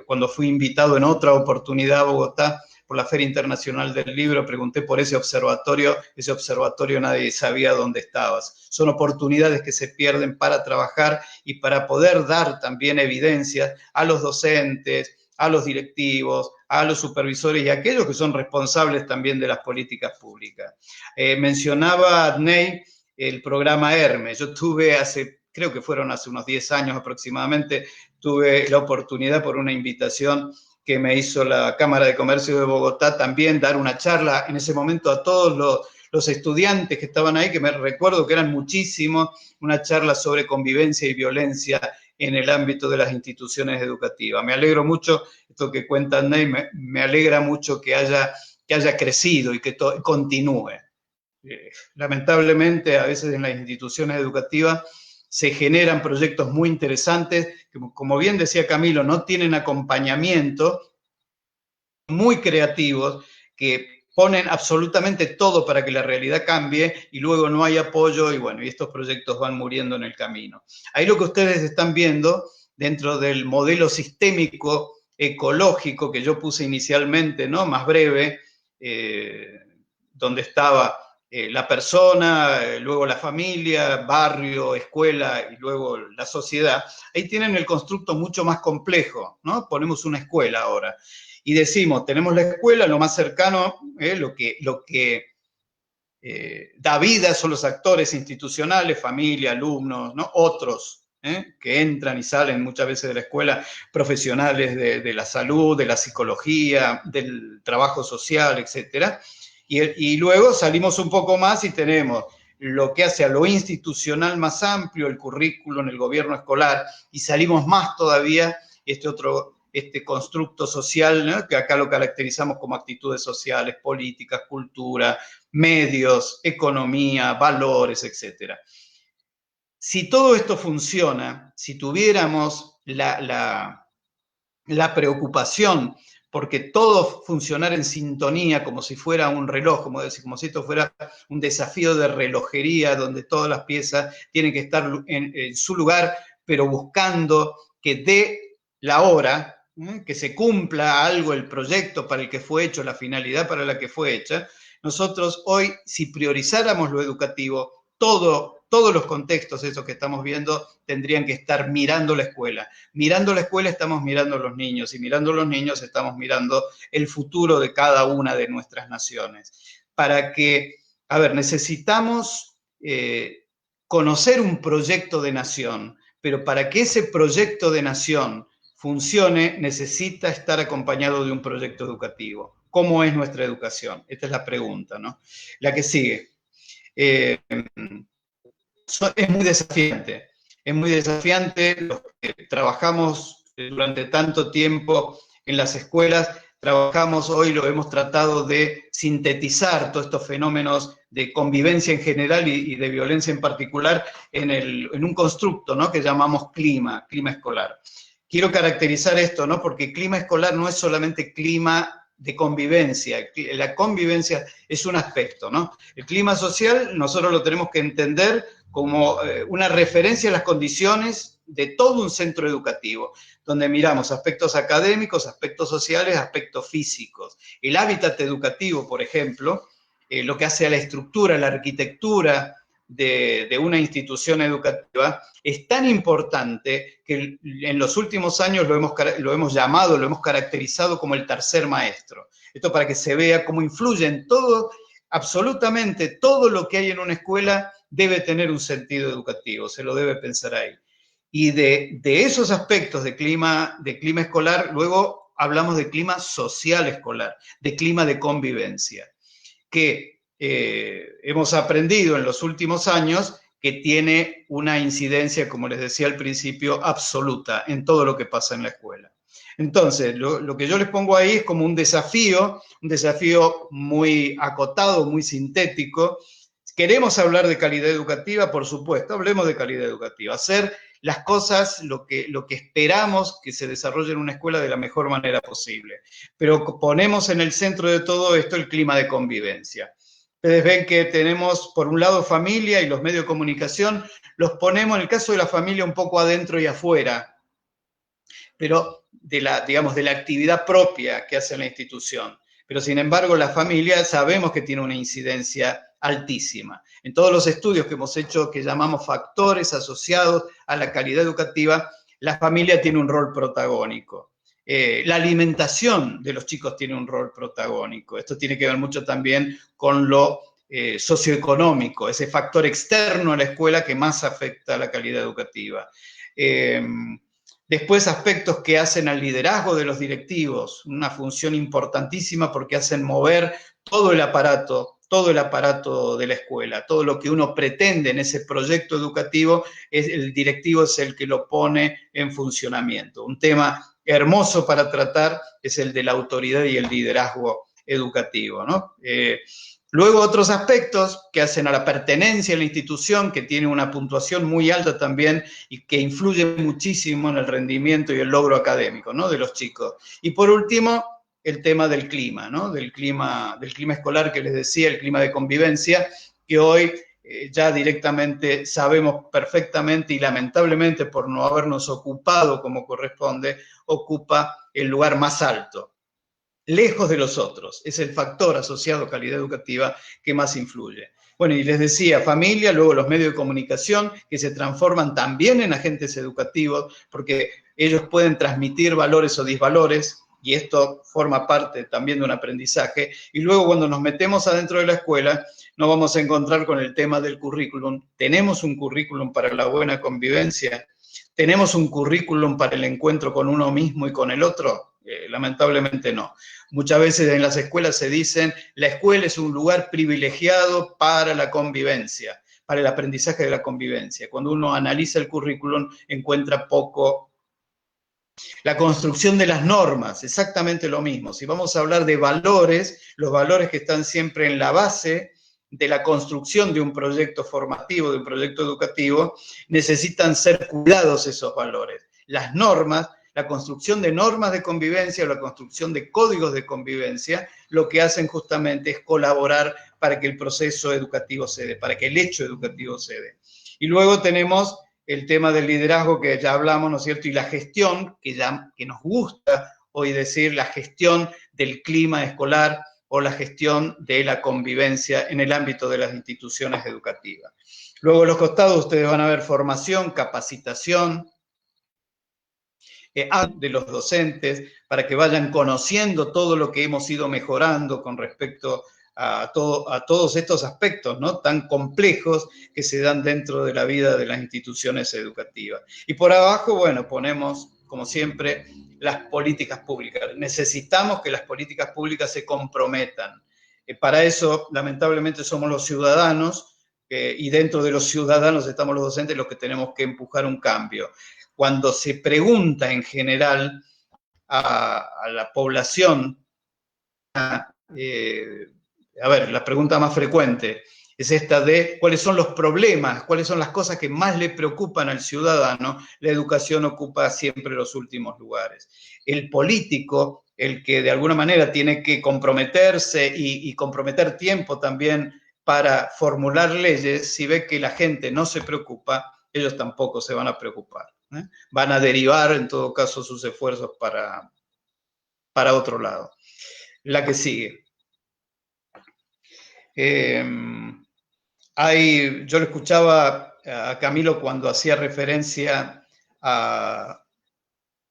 cuando fui invitado en otra oportunidad a Bogotá por la Feria Internacional del Libro, pregunté por ese observatorio nadie sabía dónde estabas. Son oportunidades que se pierden para trabajar y para poder dar también evidencias a los docentes, a los directivos, a los supervisores y a aquellos que son responsables también de las políticas públicas. Mencionaba Adney el programa Hermes. Yo tuve creo que fueron hace unos 10 años aproximadamente, tuve la oportunidad por una invitación que me hizo la Cámara de Comercio de Bogotá también dar una charla en ese momento a todos los estudiantes que estaban ahí, que me recuerdo que eran muchísimos, una charla sobre convivencia y violencia en el ámbito de las instituciones educativas. Me alegro mucho, esto que cuenta Ney, me alegra mucho que haya crecido y que continúe. Lamentablemente, a veces en las instituciones educativas se generan proyectos muy interesantes que, como bien decía Camilo, no tienen acompañamiento muy creativos que ponen absolutamente todo para que la realidad cambie y luego no hay apoyo y bueno, y estos proyectos van muriendo en el camino. Ahí lo que ustedes están viendo dentro del modelo sistémico ecológico que yo puse inicialmente, ¿no? Más breve, donde estaba la persona, luego la familia, barrio, escuela y luego la sociedad. Ahí tienen el constructo mucho más complejo, ¿no? Ponemos una escuela ahora y decimos, tenemos la escuela, lo más cercano, lo que da vida son los actores institucionales, familia, alumnos, ¿no? Otros, que entran y salen muchas veces de la escuela, profesionales de la salud, de la psicología, del trabajo social, etcétera. Y luego salimos un poco más y tenemos lo que hace a lo institucional más amplio, el currículo en el gobierno escolar, y salimos más todavía este constructo social, ¿no? Que acá lo caracterizamos como actitudes sociales, políticas, cultura, medios, economía, valores, etc. Si todo esto funciona, si tuviéramos la preocupación porque todo funcionara en sintonía, como si fuera un reloj, como si esto fuera un desafío de relojería, donde todas las piezas tienen que estar en su lugar, pero buscando que dé la hora, que se cumpla algo, el proyecto para el que fue hecho, la finalidad para la que fue hecha. Nosotros hoy, si priorizáramos lo educativo, todos los contextos, esos que estamos viendo, tendrían que estar mirando la escuela. Mirando la escuela estamos mirando a los niños, y mirando a los niños estamos mirando el futuro de cada una de nuestras naciones. Para que, a ver, necesitamos conocer un proyecto de nación, pero para que ese proyecto de nación funcione, necesita estar acompañado de un proyecto educativo. ¿Cómo es nuestra educación? Esta es la pregunta, ¿no? La que sigue. Es muy desafiante. Es muy desafiante. Los que trabajamos durante tanto tiempo en las escuelas, trabajamos hoy, lo hemos tratado de sintetizar todos estos fenómenos de convivencia en general y de violencia en particular en un constructo, ¿no? Que llamamos clima escolar. Quiero caracterizar esto, ¿no? Porque clima escolar no es solamente clima de convivencia. La convivencia es un aspecto, ¿no? El clima social nosotros lo tenemos que entender como una referencia a las condiciones de todo un centro educativo, donde miramos aspectos académicos, aspectos sociales, aspectos físicos. El hábitat educativo, por ejemplo, lo que hace a la estructura, la arquitectura de una institución educativa, es tan importante que en los últimos años lo hemos llamado, lo hemos caracterizado como el tercer maestro. Esto para que se vea cómo influye en todo, absolutamente todo lo que hay en una escuela debe tener un sentido educativo, se lo debe pensar ahí. Y de esos aspectos de clima escolar, luego hablamos de clima social escolar, de clima de convivencia, que hemos aprendido en los últimos años que tiene una incidencia, como les decía al principio, absoluta en todo lo que pasa en la escuela. Entonces, lo que yo les pongo ahí es como un desafío muy acotado, muy sintético. ¿Queremos hablar de calidad educativa? Por supuesto, hablemos de calidad educativa. Hacer las cosas, lo que esperamos que se desarrolle en una escuela de la mejor manera posible. Pero ponemos en el centro de todo esto el clima de convivencia. Ustedes ven que tenemos, por un lado, familia y los medios de comunicación, los ponemos, en el caso de la familia, un poco adentro y afuera, pero de la actividad propia que hace la institución. Pero, sin embargo, la familia sabemos que tiene una incidencia altísima. En todos los estudios que hemos hecho, que llamamos factores asociados a la calidad educativa, la familia tiene un rol protagónico. La alimentación de los chicos tiene un rol protagónico. Esto tiene que ver mucho también con lo socioeconómico, ese factor externo a la escuela que más afecta a la calidad educativa. Después, aspectos que hacen al liderazgo de los directivos, una función importantísima porque hacen mover todo el aparato de la escuela, todo lo que uno pretende en ese proyecto educativo, el directivo es el que lo pone en funcionamiento. Un tema hermoso para tratar es el de la autoridad y el liderazgo educativo, ¿no? Luego otros aspectos que hacen a la pertenencia a la institución, que tiene una puntuación muy alta también y que influye muchísimo en el rendimiento y el logro académico, ¿no? De los chicos. Y por último, el tema del clima, ¿no? Del clima escolar que les decía, el clima de convivencia, que hoy ya directamente sabemos perfectamente y lamentablemente por no habernos ocupado como corresponde, ocupa el lugar más alto, lejos de los otros. Es el factor asociado a calidad educativa que más influye. Bueno, y les decía, familia, luego los medios de comunicación que se transforman también en agentes educativos porque ellos pueden transmitir valores o disvalores y esto forma parte también de un aprendizaje. Y luego cuando nos metemos adentro de la escuela, nos vamos a encontrar con el tema del currículum. ¿Tenemos un currículum para la buena convivencia? ¿Tenemos un currículum para el encuentro con uno mismo y con el otro? Lamentablemente no. Muchas veces en las escuelas se dicen, la escuela es un lugar privilegiado para la convivencia, para el aprendizaje de la convivencia. Cuando uno analiza el currículum, encuentra poco. La construcción de las normas, exactamente lo mismo. Si vamos a hablar de valores, los valores que están siempre en la base de la construcción de un proyecto formativo, de un proyecto educativo, necesitan ser cuidados esos valores. Las normas, la construcción de normas de convivencia, la construcción de códigos de convivencia, lo que hacen justamente es colaborar para que el proceso educativo se dé, para que el hecho educativo se dé. Y luego tenemos el tema del liderazgo que ya hablamos, ¿no es cierto? Y la gestión, que nos gusta hoy decir, la gestión del clima escolar o la gestión de la convivencia en el ámbito de las instituciones educativas. Luego a los costados ustedes van a ver formación, capacitación de los docentes para que vayan conociendo todo lo que hemos ido mejorando con respecto a todos estos aspectos, ¿no? Tan complejos que se dan dentro de la vida de las instituciones educativas. Y por abajo, bueno, ponemos, como siempre, las políticas públicas. Necesitamos que las políticas públicas se comprometan. Para eso, lamentablemente, somos los ciudadanos y dentro de los ciudadanos estamos los docentes los que tenemos que empujar un cambio. Cuando se pregunta en general a la población, la pregunta más frecuente es esta de cuáles son los problemas, cuáles son las cosas que más le preocupan al ciudadano. La educación ocupa siempre los últimos lugares. El político, el que de alguna manera tiene que comprometerse y comprometer tiempo también para formular leyes, si ve que la gente no se preocupa, ellos tampoco se van a preocupar. Van a derivar, en todo caso, sus esfuerzos para otro lado. La que sigue. Yo le escuchaba a Camilo cuando hacía referencia a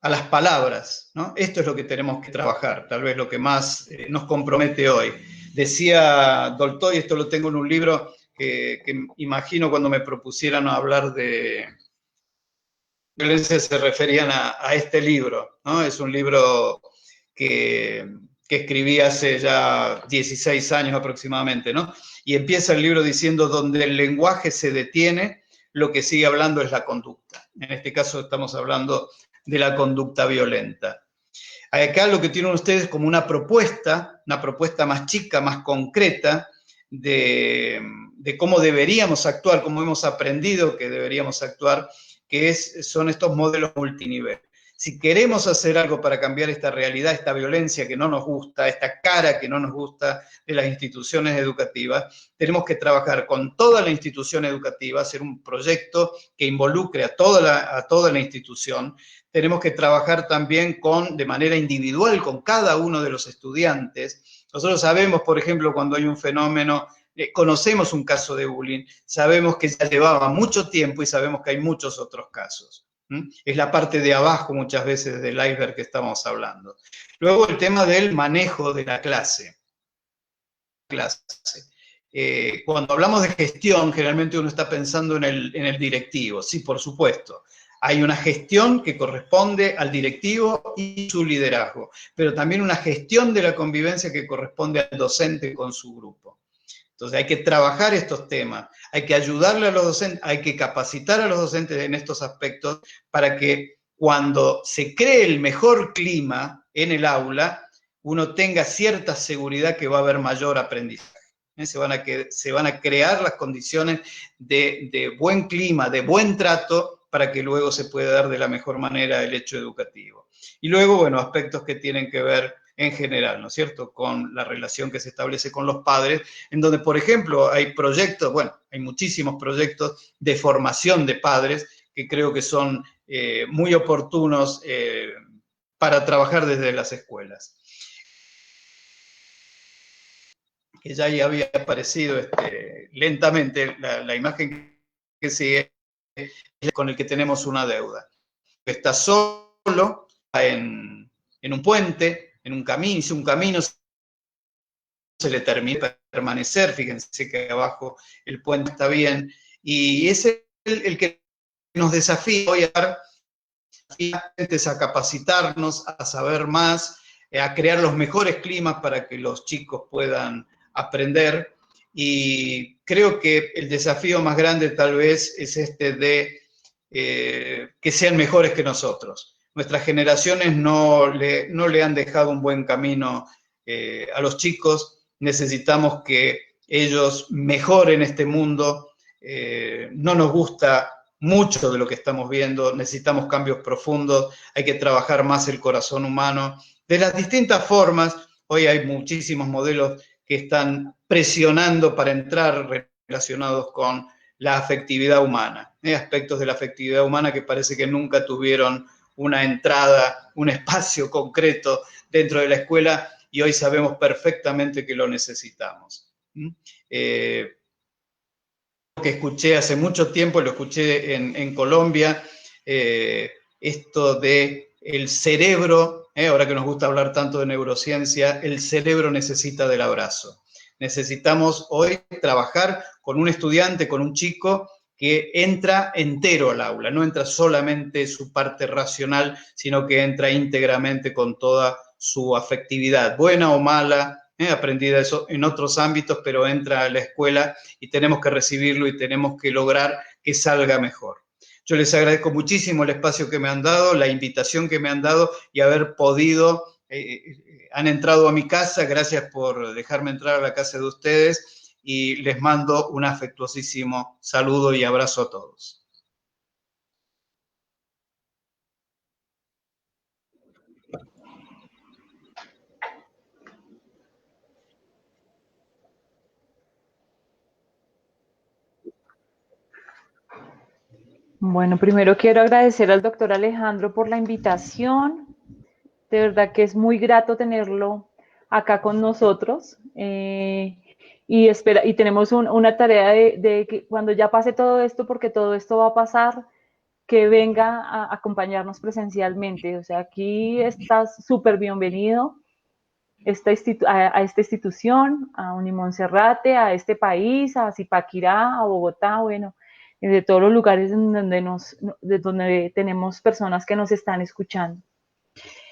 las palabras, ¿no? Esto es lo que tenemos que trabajar, tal vez lo que más nos compromete hoy. Decía Tolstói, esto lo tengo en un libro que imagino cuando me propusieran hablar de violencia se referían a este libro, ¿no? Es un libro que escribí hace ya 16 años aproximadamente, ¿no? Y empieza el libro diciendo, donde el lenguaje se detiene, lo que sigue hablando es la conducta. En este caso estamos hablando de la conducta violenta. Acá lo que tienen ustedes como una propuesta más chica, más concreta, de cómo deberíamos actuar, cómo hemos aprendido que deberíamos actuar, que son estos modelos multinivel. Si queremos hacer algo para cambiar esta realidad, esta violencia que no nos gusta, esta cara que no nos gusta de las instituciones educativas, tenemos que trabajar con toda la institución educativa, hacer un proyecto que involucre a toda la institución. Tenemos que trabajar también de manera individual con cada uno de los estudiantes. Nosotros sabemos, por ejemplo, cuando hay un fenómeno, conocemos un caso de bullying, sabemos que ya llevaba mucho tiempo y sabemos que hay muchos otros casos. Es la parte de abajo muchas veces del iceberg que estamos hablando. Luego el tema del manejo de la clase. Cuando hablamos de gestión, generalmente uno está pensando en el directivo. Sí, por supuesto. Hay una gestión que corresponde al directivo y su liderazgo, pero también una gestión de la convivencia que corresponde al docente con su grupo. Entonces hay que trabajar estos temas, hay que ayudarle a los docentes, hay que capacitar a los docentes en estos aspectos para que cuando se cree el mejor clima en el aula, uno tenga cierta seguridad que va a haber mayor aprendizaje. Se van a crear las condiciones de buen clima, de buen trato, para que luego se pueda dar de la mejor manera el hecho educativo. Y luego, bueno, aspectos que tienen que ver en general, ¿no es cierto?, con la relación que se establece con los padres, en donde, por ejemplo, hay proyectos, bueno, hay muchísimos proyectos de formación de padres que creo que son muy oportunos para trabajar desde las escuelas. Que ya ahí había aparecido lentamente la imagen que sigue, con el que tenemos una deuda. Está solo en un puente, en un camino, si un camino se le termina de permanecer, fíjense que abajo el puente está bien, y es el que nos desafía hoy a capacitarnos, a saber más, a crear los mejores climas para que los chicos puedan aprender, y creo que el desafío más grande tal vez es de que sean mejores que nosotros. Nuestras generaciones no le han dejado un buen camino a los chicos, necesitamos que ellos mejoren este mundo, no nos gusta mucho de lo que estamos viendo, necesitamos cambios profundos, hay que trabajar más el corazón humano, de las distintas formas. Hoy hay muchísimos modelos que están presionando para entrar relacionados con la afectividad humana, aspectos de la afectividad humana que parece que nunca tuvieron una entrada, un espacio concreto dentro de la escuela, y hoy sabemos perfectamente que lo necesitamos. Que escuché hace mucho tiempo, lo escuché en Colombia, esto de el cerebro, ahora que nos gusta hablar tanto de neurociencia, el cerebro necesita del abrazo. Necesitamos hoy trabajar con un estudiante, con un chico que entra entero al aula, no entra solamente su parte racional, sino que entra íntegramente con toda su afectividad, buena o mala, aprendida eso en otros ámbitos, pero entra a la escuela y tenemos que recibirlo y tenemos que lograr que salga mejor. Yo les agradezco muchísimo el espacio que me han dado, la invitación que me han dado y haber podido, han entrado a mi casa, gracias por dejarme entrar a la casa de ustedes, y les mando un afectuosísimo saludo y abrazo a todos. Bueno, primero quiero agradecer al doctor Alejandro por la invitación. De verdad que es muy grato tenerlo acá con nosotros. Y tenemos una tarea de que cuando ya pase todo esto, porque todo esto va a pasar, que venga a acompañarnos presencialmente. O sea, aquí estás súper bienvenido a esta institución, a Unimonserrate, a este país, a Zipaquirá, a Bogotá, bueno, de todos los lugares de donde tenemos personas que nos están escuchando.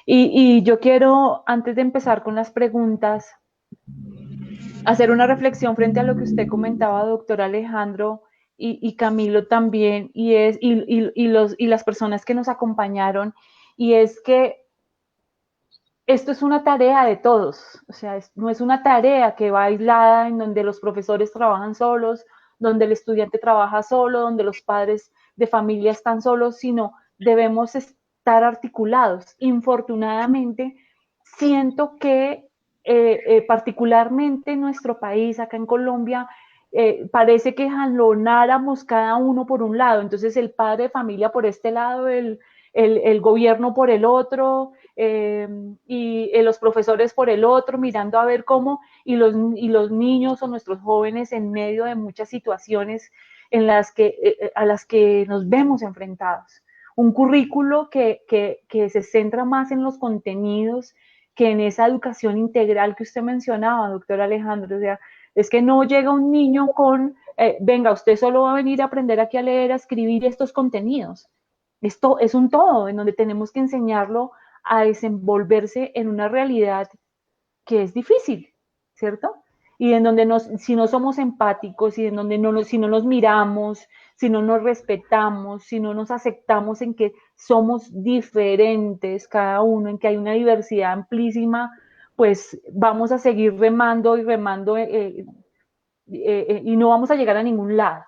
Y yo quiero, antes de empezar con las preguntas, hacer una reflexión frente a lo que usted comentaba, doctor Alejandro, y Camilo también, y las personas que nos acompañaron, y es que esto es una tarea de todos, o sea, no es una tarea que va aislada en donde los profesores trabajan solos, donde el estudiante trabaja solo, donde los padres de familia están solos, sino debemos estar articulados. Infortunadamente, siento que particularmente en nuestro país, acá en Colombia, parece que jalonáramos cada uno por un lado, entonces el padre de familia por este lado, el gobierno por el otro, y los profesores por el otro, mirando a ver cómo, y los niños o nuestros jóvenes en medio de muchas situaciones a las que nos vemos enfrentados. Un currículo que se centra más en los contenidos que en esa educación integral que usted mencionaba, doctor Alejandro. O sea, es que no llega un niño con, venga, usted solo va a venir a aprender aquí a leer, a escribir estos contenidos. Esto es un todo, en donde tenemos que enseñarlo a desenvolverse en una realidad que es difícil, ¿cierto? Y en donde si no somos empáticos, y en donde si no nos miramos, si no nos respetamos, si no nos aceptamos en que somos diferentes cada uno, en que hay una diversidad amplísima, pues vamos a seguir remando y remando y no vamos a llegar a ningún lado.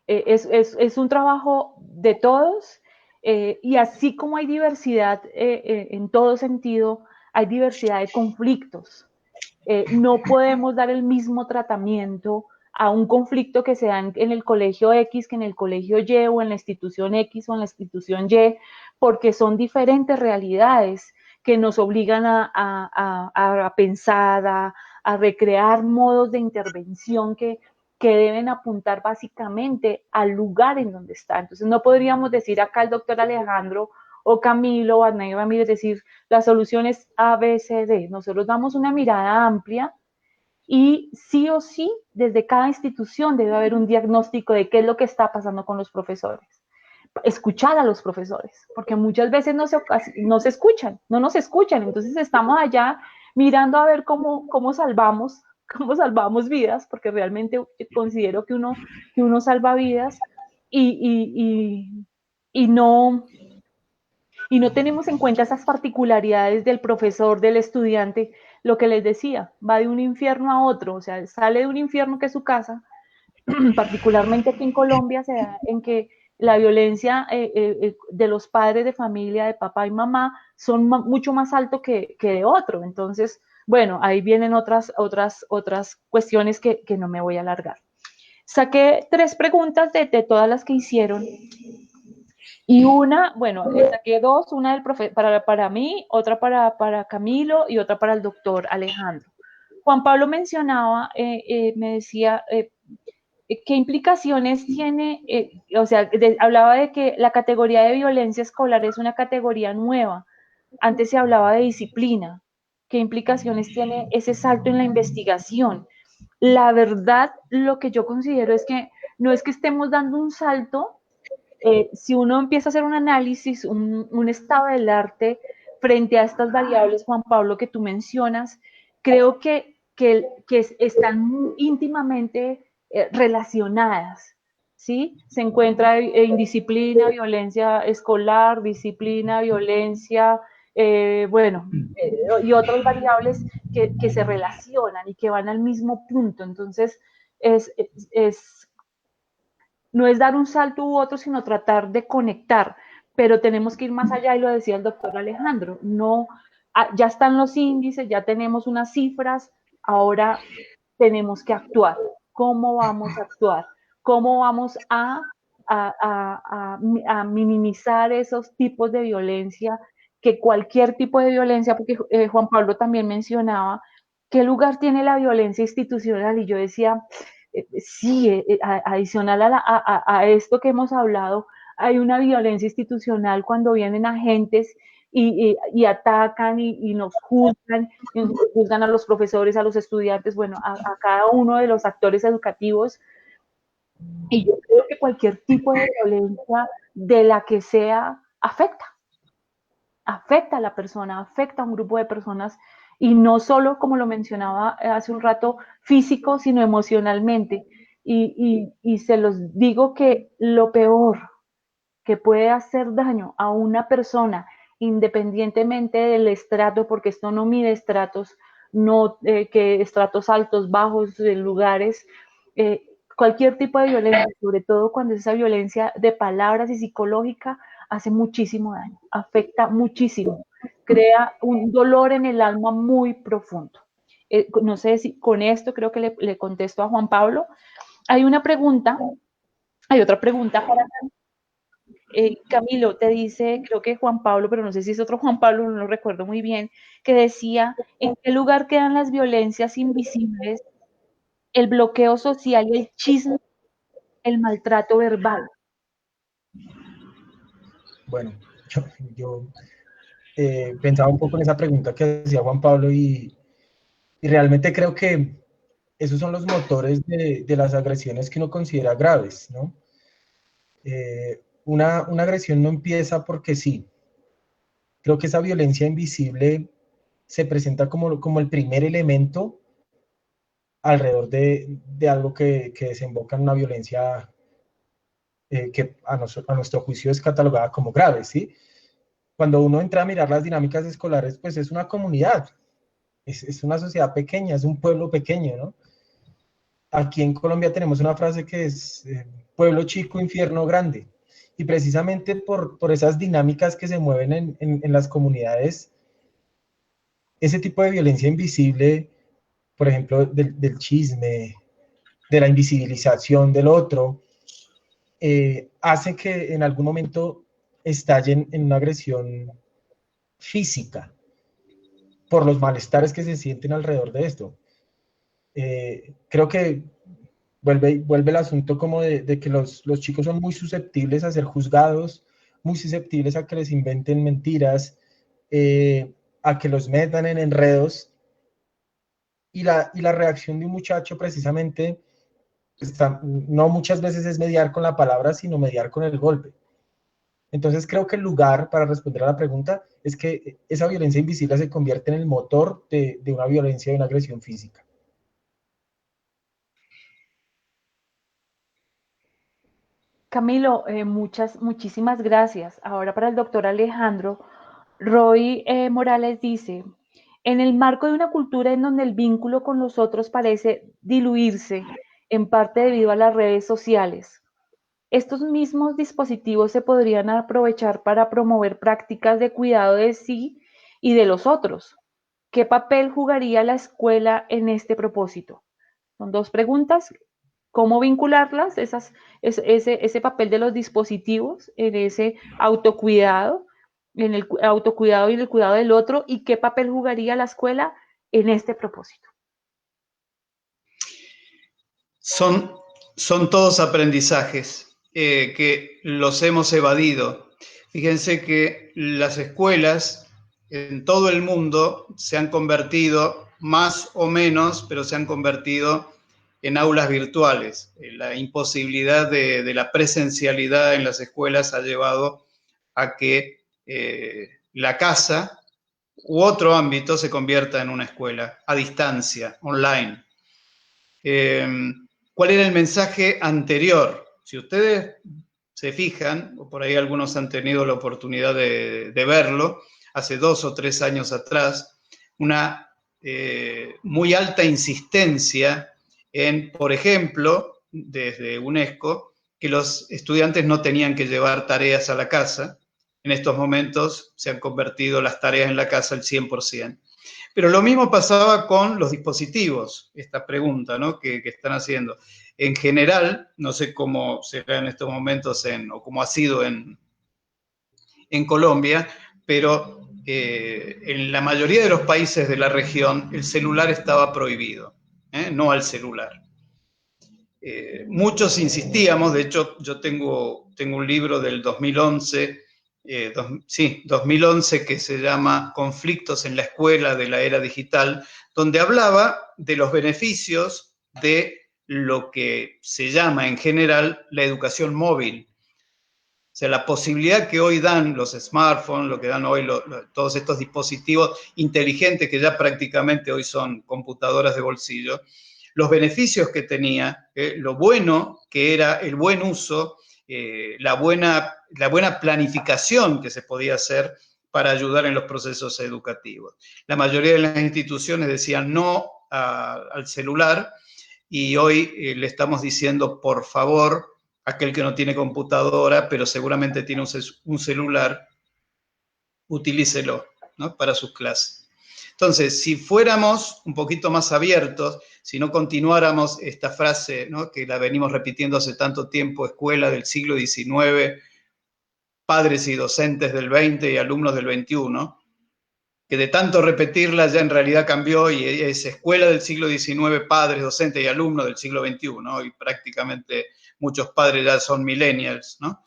Es un trabajo de todos, y así como hay diversidad en todo sentido, hay diversidad de conflictos. No podemos dar el mismo tratamiento a un conflicto que se da en el colegio X que en el colegio Y o en la institución X o en la institución Y, porque son diferentes realidades que nos obligan a pensar, a recrear modos de intervención que deben apuntar básicamente al lugar en donde está. Entonces no podríamos decir acá el doctor Alejandro o Camilo o Adnai Ramírez decir la solución es A, B, C, D. Nosotros damos una mirada amplia y sí o sí, desde cada institución debe haber un diagnóstico de qué es lo que está pasando con los profesores. Escuchar a los profesores, porque muchas veces no se escuchan, no nos escuchan, entonces estamos allá mirando a ver cómo salvamos vidas, porque realmente considero que uno salva vidas y no tenemos en cuenta esas particularidades del profesor, del estudiante, lo que les decía, va de un infierno a otro, o sea, sale de un infierno que es su casa, particularmente aquí en Colombia se da en que la violencia de los padres de familia, de papá y mamá, son mucho más alto que de otro. Entonces, bueno, ahí vienen otras cuestiones que no me voy a alargar. Saqué 3 preguntas de todas las que hicieron. Y una, bueno, saqué 2, una del para mí, otra para Camilo y otra para el doctor Alejandro. Juan Pablo mencionaba, me decía, ¿qué implicaciones tiene? O sea, hablaba de que la categoría de violencia escolar es una categoría nueva. Antes se hablaba de disciplina. ¿Qué implicaciones tiene ese salto en la investigación? La verdad, lo que yo considero es que no es que estemos dando un salto. Si uno empieza a hacer un análisis, un estado del arte frente a estas variables, Juan Pablo, que tú mencionas, creo que están íntimamente relacionadas, ¿sí? Se encuentra indisciplina, violencia escolar, disciplina, violencia, y otras variables que se relacionan y que van al mismo punto. Entonces, no es dar un salto u otro, sino tratar de conectar, pero tenemos que ir más allá, y lo decía el doctor Alejandro, no, ya están los índices, ya tenemos unas cifras, ahora tenemos que actuar. ¿Cómo vamos a actuar? ¿Cómo vamos a minimizar esos tipos de violencia? Que cualquier tipo de violencia, porque Juan Pablo también mencionaba, ¿qué lugar tiene la violencia institucional? Y yo decía, sí, adicional a esto que hemos hablado, hay una violencia institucional cuando vienen agentes y atacan y nos juzgan a los profesores, a los estudiantes, bueno, a cada uno de los actores educativos. Y yo creo que cualquier tipo de violencia, de la que sea, afecta a la persona, afecta a un grupo de personas, y no solo, como lo mencionaba hace un rato, físico, sino emocionalmente. Y se los digo que lo peor que puede hacer daño a una persona, independientemente del estrato, porque esto no mide estratos, no que estratos altos, bajos, lugares, cualquier tipo de violencia, sobre todo cuando esa violencia de palabras y psicológica, hace muchísimo daño, afecta muchísimo, crea un dolor en el alma muy profundo. No sé si con esto creo que le contesto a Juan Pablo. Hay otra pregunta para Camilo, te dice, creo que Juan Pablo, pero no sé si es otro Juan Pablo, no lo recuerdo muy bien, que decía, ¿en qué lugar quedan las violencias invisibles, el bloqueo social y el chisme, el maltrato verbal? Bueno, yo pensaba un poco en esa pregunta que hacía Juan Pablo y realmente creo que esos son los motores de las agresiones que uno considera graves, ¿no? Una agresión no empieza porque sí. Creo que esa violencia invisible se presenta como el primer elemento alrededor de algo que desemboca en una violencia que a nuestro juicio es catalogada como grave, ¿sí? Cuando uno entra a mirar las dinámicas escolares, pues es una comunidad, es una sociedad pequeña, es un pueblo pequeño, ¿no? Aquí en Colombia tenemos una frase que es pueblo chico, infierno grande. Y precisamente por esas dinámicas que se mueven en las comunidades, ese tipo de violencia invisible, por ejemplo, del chisme, de la invisibilización del otro, hace que en algún momento estallen en una agresión física por los malestares que se sienten alrededor de esto. Creo que vuelve el asunto como de que los chicos son muy susceptibles a ser juzgados, muy susceptibles a que les inventen mentiras, a que los metan en enredos, y la reacción de un muchacho precisamente no muchas veces es mediar con la palabra, sino mediar con el golpe. Entonces creo que el lugar para responder a la pregunta es que esa violencia invisible se convierte en el motor de una violencia, de una agresión física. Camilo, muchísimas gracias. Ahora para el doctor Alejandro, Roy Morales dice, en el marco de una cultura en donde el vínculo con los otros parece diluirse, en parte debido a las redes sociales, estos mismos dispositivos se podrían aprovechar para promover prácticas de cuidado de sí y de los otros. ¿Qué papel jugaría la escuela en este propósito? Son dos preguntas. ¿Cómo vincularlas? Ese papel de los dispositivos en ese autocuidado, en el autocuidado y en el cuidado del otro, y qué papel jugaría la escuela en este propósito. Son todos aprendizajes que los hemos evadido. Fíjense que las escuelas en todo el mundo se han convertido, más o menos, pero se han convertido en aulas virtuales. La imposibilidad de la presencialidad en las escuelas ha llevado a que la casa u otro ámbito se convierta en una escuela a distancia, online. ¿Cuál era el mensaje anterior? Si ustedes se fijan, o por ahí algunos han tenido la oportunidad de verlo, hace 2 o 3 años atrás, una muy alta insistencia en, por ejemplo, desde UNESCO, que los estudiantes no tenían que llevar tareas a la casa. En estos momentos se han convertido las tareas en la casa al 100%. Pero lo mismo pasaba con los dispositivos, esta pregunta, ¿no?, que están haciendo. En general, no sé cómo será en estos momentos o cómo ha sido en Colombia, pero en la mayoría de los países de la región el celular estaba prohibido, no al celular. Muchos insistíamos, de hecho yo tengo un libro del 2011, 2011, que se llama Conflictos en la escuela de la era digital, donde hablaba de los beneficios de lo que se llama en general la educación móvil. O sea, la posibilidad que hoy dan los smartphones, lo que dan hoy todos estos dispositivos inteligentes que ya prácticamente hoy son computadoras de bolsillo, los beneficios que tenía, lo bueno que era el buen uso, la buena planificación que se podía hacer para ayudar en los procesos educativos. La mayoría de las instituciones decían no al celular, y hoy le estamos diciendo, por favor, aquel que no tiene computadora, pero seguramente tiene un celular, utilícelo, ¿no?, para sus clases. Entonces, si fuéramos un poquito más abiertos, si no continuáramos esta frase, ¿no?, que la venimos repitiendo hace tanto tiempo, escuela del siglo XIX, padres y docentes del XX y alumnos del XXI, que de tanto repetirla ya en realidad cambió y es escuela del siglo XIX, padres, docentes y alumnos del siglo XXI, ¿no? Y prácticamente muchos padres ya son millennials, ¿no?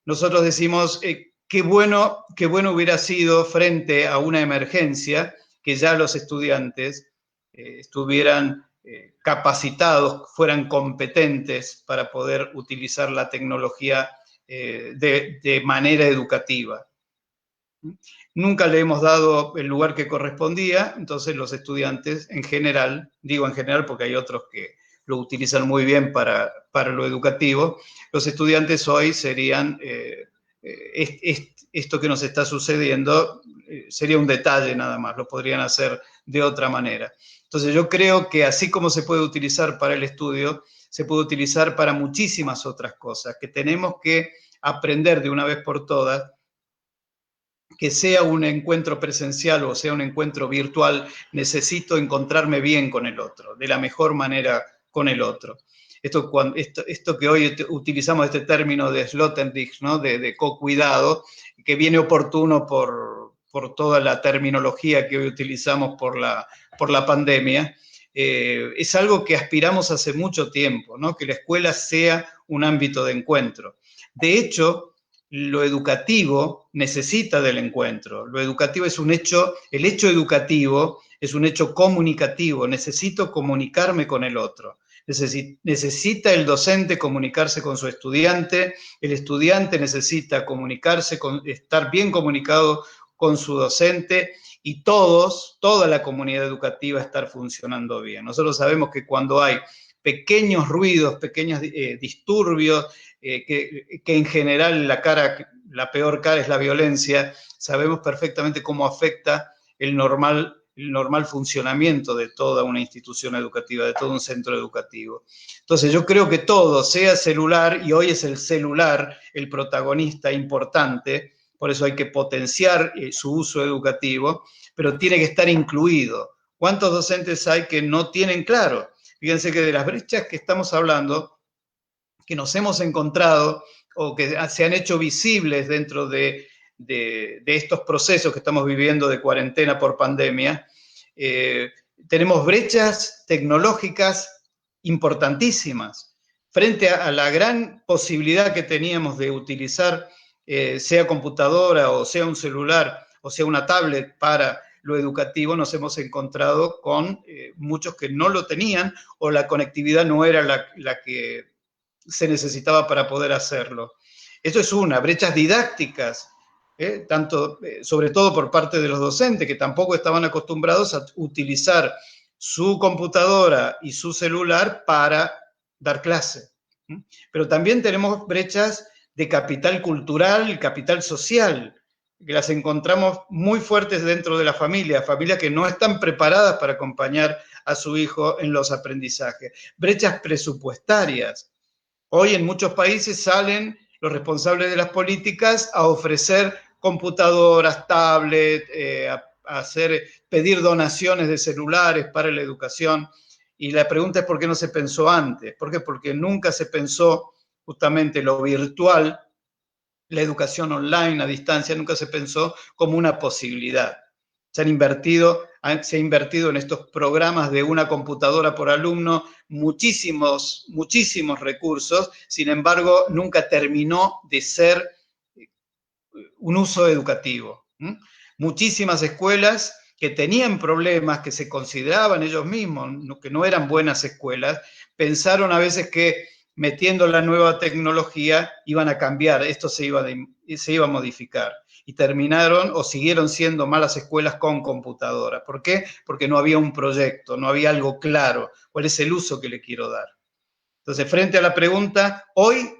Nosotros decimos, qué bueno hubiera sido frente a una emergencia que ya los estudiantes estuvieran capacitados, fueran competentes para poder utilizar la tecnología de manera educativa. Nunca le hemos dado el lugar que correspondía, entonces los estudiantes en general, digo en general porque hay otros que lo utilizan muy bien para lo educativo, los estudiantes hoy serían, esto que nos está sucediendo sería un detalle nada más, lo podrían hacer de otra manera. Entonces yo creo que así como se puede utilizar para el estudio, se puede utilizar para muchísimas otras cosas, que tenemos que aprender de una vez por todas que sea un encuentro presencial o sea un encuentro virtual, necesito encontrarme bien con el otro, de la mejor manera con el otro. Esto que hoy utilizamos este término de Sloterdijk, ¿no? de co-cuidado, que viene oportuno por toda la terminología que hoy utilizamos por la pandemia, es algo que aspiramos hace mucho tiempo, ¿no? Que la escuela sea un ámbito de encuentro. De hecho, lo educativo necesita del encuentro. Lo educativo es un hecho, el hecho educativo es un hecho comunicativo. Necesito comunicarme con el otro. Necesita el docente comunicarse con su estudiante, el estudiante necesita comunicarse, estar bien comunicado con su docente y toda la comunidad educativa estar funcionando bien. Nosotros sabemos que cuando hay pequeños ruidos, pequeños disturbios, que en general la peor cara es la violencia, sabemos perfectamente cómo afecta el normal funcionamiento de toda una institución educativa, de todo un centro educativo. Entonces yo creo que todo, sea celular, y hoy es el celular el protagonista importante, por eso hay que potenciar su uso educativo, pero tiene que estar incluido. ¿Cuántos docentes hay que no tienen claro? Fíjense que de las brechas que estamos hablando, que nos hemos encontrado o que se han hecho visibles dentro de estos procesos que estamos viviendo de cuarentena por pandemia, tenemos brechas tecnológicas importantísimas frente a la gran posibilidad que teníamos de utilizar, sea computadora o sea un celular o sea una tablet para lo educativo. Nos hemos encontrado con muchos que no lo tenían o la conectividad no era la que se necesitaba para poder hacerlo. Esto es brechas didácticas, sobre todo por parte de los docentes, que tampoco estaban acostumbrados a utilizar su computadora y su celular para dar clase. Pero también tenemos brechas de capital cultural, capital social, que las encontramos muy fuertes dentro de la familias que no están preparadas para acompañar a su hijo en los aprendizajes. Brechas presupuestarias. Hoy en muchos países salen los responsables de las políticas a ofrecer computadoras, tablets, pedir donaciones de celulares para la educación. Y la pregunta es ¿por qué no se pensó antes? ¿Por qué? Porque nunca se pensó justamente lo virtual, la educación online a distancia, nunca se pensó como una posibilidad. Se ha invertido en estos programas de una computadora por alumno muchísimos recursos, sin embargo, nunca terminó de ser un uso educativo. Muchísimas escuelas que tenían problemas, que se consideraban ellos mismos, que no eran buenas escuelas, pensaron a veces que metiendo la nueva tecnología iban a cambiar, esto se iba a modificar. Y terminaron o siguieron siendo malas escuelas con computadora. ¿Por qué? Porque no había un proyecto, no había algo claro. ¿Cuál es el uso que le quiero dar? Entonces, frente a la pregunta, hoy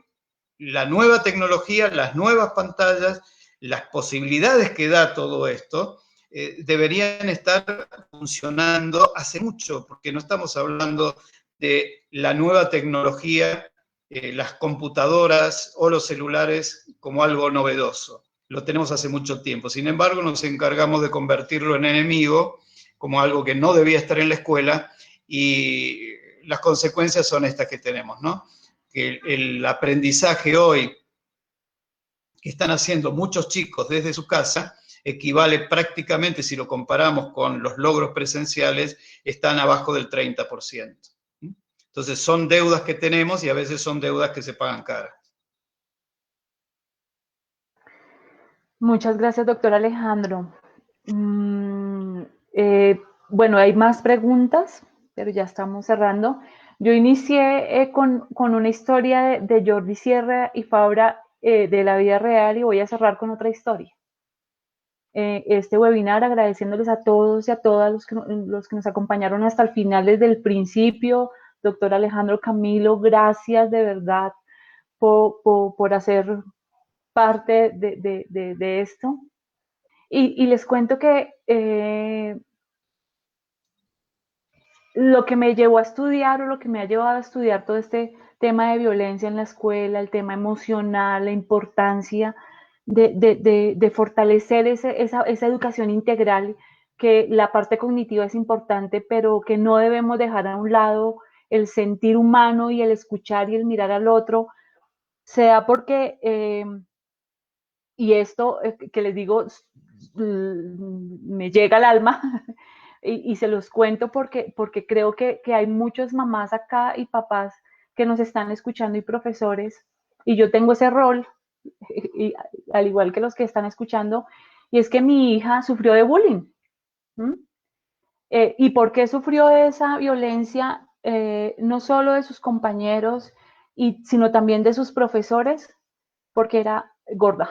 la nueva tecnología, las nuevas pantallas, las posibilidades que da todo esto, deberían estar funcionando hace mucho, porque no estamos hablando de la nueva tecnología, las computadoras o los celulares como algo novedoso. Lo tenemos hace mucho tiempo. Sin embargo, nos encargamos de convertirlo en enemigo, como algo que no debía estar en la escuela, y las consecuencias son estas que tenemos, ¿no? Que el aprendizaje hoy que están haciendo muchos chicos desde su casa equivale prácticamente, si lo comparamos con los logros presenciales, están abajo del 30%. Entonces son deudas que tenemos y a veces son deudas que se pagan caras. Muchas gracias, doctor Alejandro. Bueno, hay más preguntas, pero ya estamos cerrando. Yo inicié con una historia de Jordi Sierra y Fabra de la vida real y voy a cerrar con otra historia. Este webinar agradeciéndoles a todos y a todas los que nos acompañaron hasta el final, desde el principio. Doctor Alejandro, Camilo, gracias de verdad por hacer parte de esto. Y les cuento que lo que me llevó a estudiar o lo que me ha llevado a estudiar todo este tema de violencia en la escuela, el tema emocional, la importancia de fortalecer esa educación integral, que la parte cognitiva es importante, pero que no debemos dejar a un lado el sentir humano y el escuchar y el mirar al otro, sea porque, y esto que les digo, me llega al alma, y se los cuento porque creo que hay muchas mamás acá y papás que nos están escuchando y profesores, y yo tengo ese rol, y, al igual que los que están escuchando, y es que mi hija sufrió de bullying. ¿Mm? ¿Y por qué sufrió esa violencia? No solo de sus compañeros, sino también de sus profesores, porque era gorda,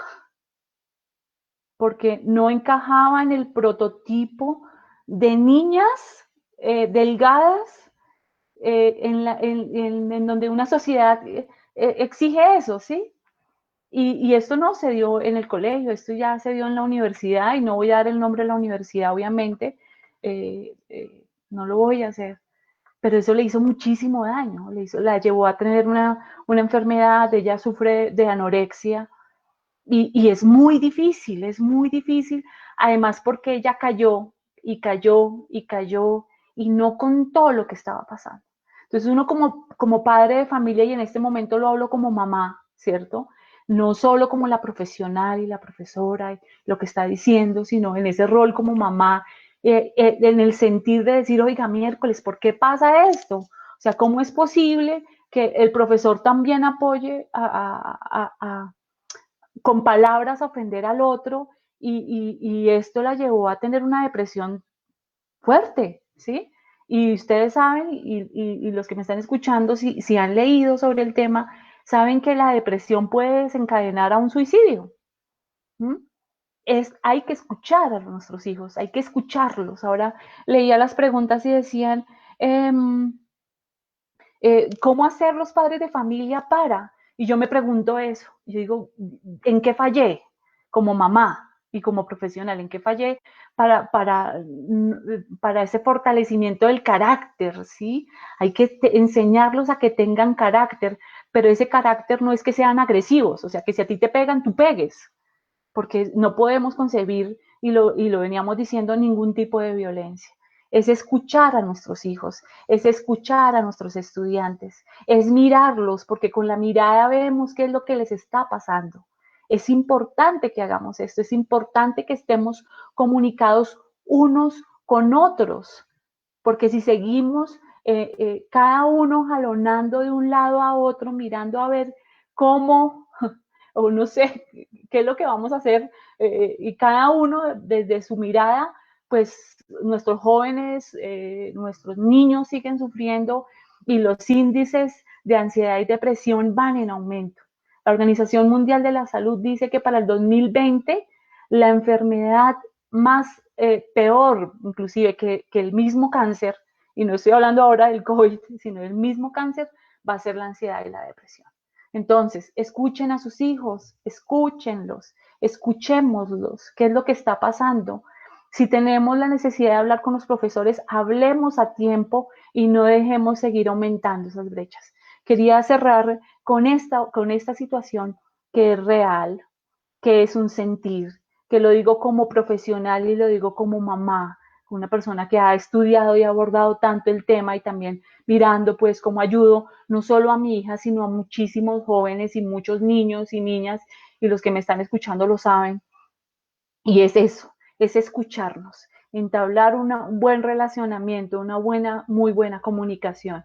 porque no encajaba en el prototipo de niñas delgadas, en donde una sociedad exige eso, ¿sí? Y esto no se dio en el colegio, esto ya se dio en la universidad, y no voy a dar el nombre de la universidad, obviamente, no lo voy a hacer, pero eso le hizo muchísimo daño, la llevó a tener una enfermedad, ella sufre de anorexia, y es muy difícil, además porque ella cayó y cayó y cayó y no contó lo que estaba pasando. Entonces uno como padre de familia, y en este momento lo hablo como mamá, ¿cierto? No solo como la profesional y la profesora y lo que está diciendo, sino en ese rol como mamá, en el sentir de decir, oiga, miércoles, ¿por qué pasa esto? O sea, ¿cómo es posible que el profesor también apoye con palabras a ofender al otro, y esto la llevó a tener una depresión fuerte, ¿sí? Y ustedes saben, y los que me están escuchando, si han leído sobre el tema, saben que la depresión puede desencadenar a un suicidio. ¿Mm? Hay que escuchar a nuestros hijos, hay que escucharlos. Ahora leía las preguntas y decían, ¿cómo hacer los padres de familia para? Y yo me pregunto eso. Yo digo, ¿en qué fallé como mamá y como profesional? ¿En qué fallé para ese fortalecimiento del carácter? ¿Sí? Hay que enseñarlos a que tengan carácter, pero ese carácter no es que sean agresivos, o sea, que si a ti te pegan, tú pegues, porque no podemos concebir, y lo veníamos diciendo, ningún tipo de violencia. Es escuchar a nuestros hijos, es escuchar a nuestros estudiantes, es mirarlos, porque con la mirada vemos qué es lo que les está pasando. Es importante que hagamos esto, es importante que estemos comunicados unos con otros, porque si seguimos cada uno jalonando de un lado a otro, mirando a ver cómo, o no sé, qué es lo que vamos a hacer, y cada uno desde su mirada, pues nuestros jóvenes, nuestros niños siguen sufriendo, y los índices de ansiedad y depresión van en aumento. La Organización Mundial de la Salud dice que para el 2020 la enfermedad más peor, inclusive que el mismo cáncer, y no estoy hablando ahora del COVID, sino del mismo cáncer, va a ser la ansiedad y la depresión. Entonces, escuchen a sus hijos, escúchenlos, escuchémoslos, qué es lo que está pasando. Si tenemos la necesidad de hablar con los profesores, hablemos a tiempo y no dejemos seguir aumentando esas brechas. Quería cerrar con esta situación que es real, que es un sentir, que lo digo como profesional y lo digo como mamá, una persona que ha estudiado y ha abordado tanto el tema, y también mirando pues cómo ayudo no solo a mi hija, sino a muchísimos jóvenes y muchos niños y niñas, y los que me están escuchando lo saben. Y es eso, es escucharnos, entablar un buen relacionamiento, muy buena comunicación.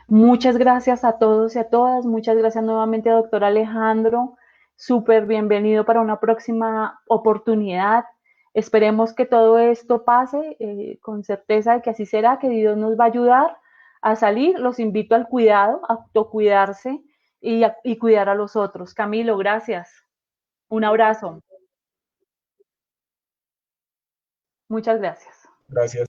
Muchas gracias a todos y a todas. Muchas gracias nuevamente, doctor Alejandro. Súper bienvenido para una próxima oportunidad. Esperemos que todo esto pase, con certeza de que así será, que Dios nos va a ayudar a salir. Los invito al cuidado, a autocuidarse y cuidar a los otros. Camilo, gracias. Un abrazo. Muchas gracias. Gracias.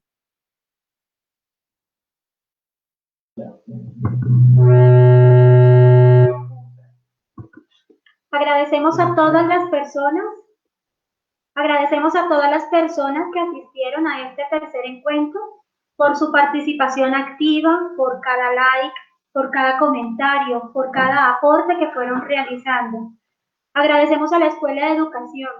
Agradecemos a todas las personas, que asistieron a este tercer encuentro, por su participación activa, por cada like, por cada comentario, por cada aporte que fueron realizando. Agradecemos a la Escuela de Educación,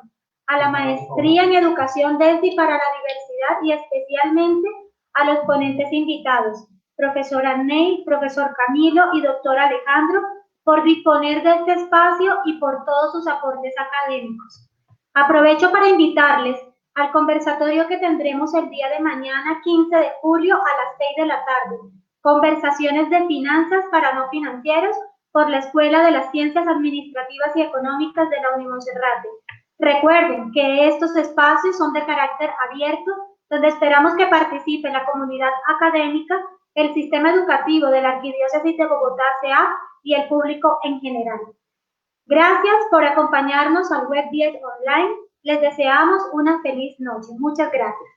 a la Maestría en Educación desde y para la Diversidad y especialmente a los ponentes invitados, profesora Ney, profesor Camilo y doctor Alejandro, por disponer de este espacio y por todos sus aportes académicos. Aprovecho para invitarles al conversatorio que tendremos el día de mañana, 15 de julio, a las 6 de la tarde. Conversaciones de finanzas para no financieros por la Escuela de las Ciencias Administrativas y Económicas de la Unimonserrate. Recuerden que estos espacios son de carácter abierto, donde esperamos que participe la comunidad académica, el sistema educativo de la Arquidiócesis de Bogotá, CA, y el público en general. Gracias por acompañarnos al Web 10 Online. Les deseamos una feliz noche. Muchas gracias.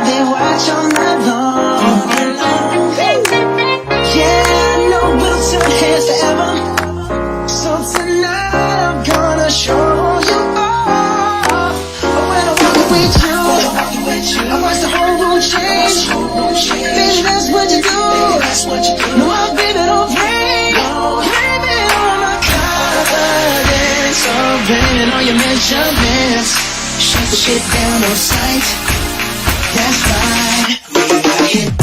They watch all night long. Yeah, I know we'll turn heads forever. So tonight I'm gonna show you off. When I walk with you, I watch the whole world change. Baby, that's what you do. No, I'll baby, don't play. Blame it on my confidence. So blame it on your measurements. Shut the shit down on sight. That's right. I hit.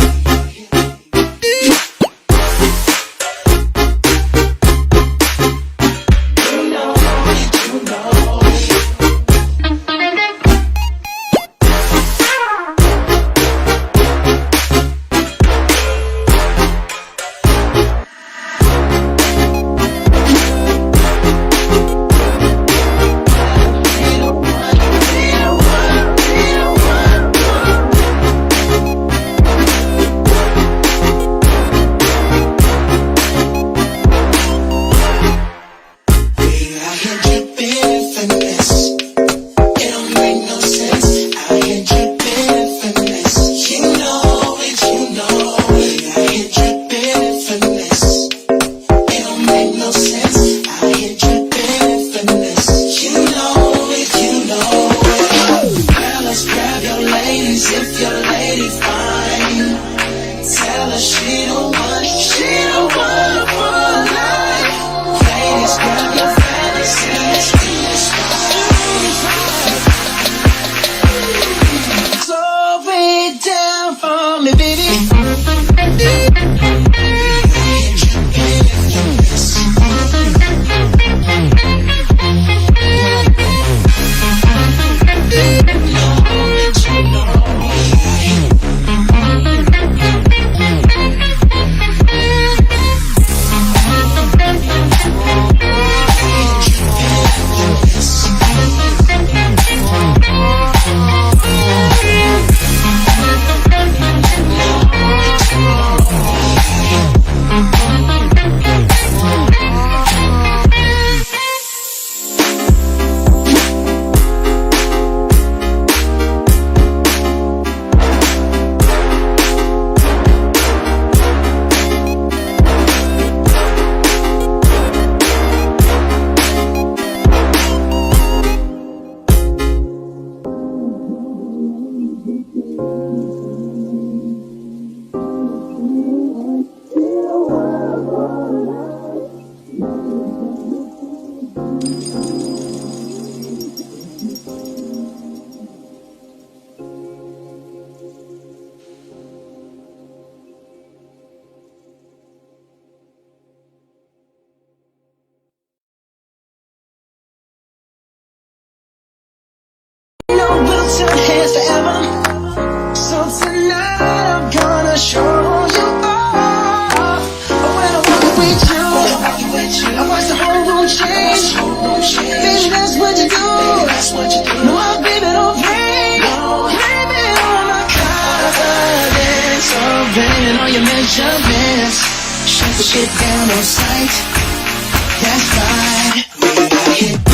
Turn heads forever. So tonight I'm gonna show you off. When I walk with you, I watch the whole world change. Baby, that's what you do. No, I'll baby, don't play. Blame it on my confidence. So blame it on your measurements. Shut the shit down on sight. That's right. I hit.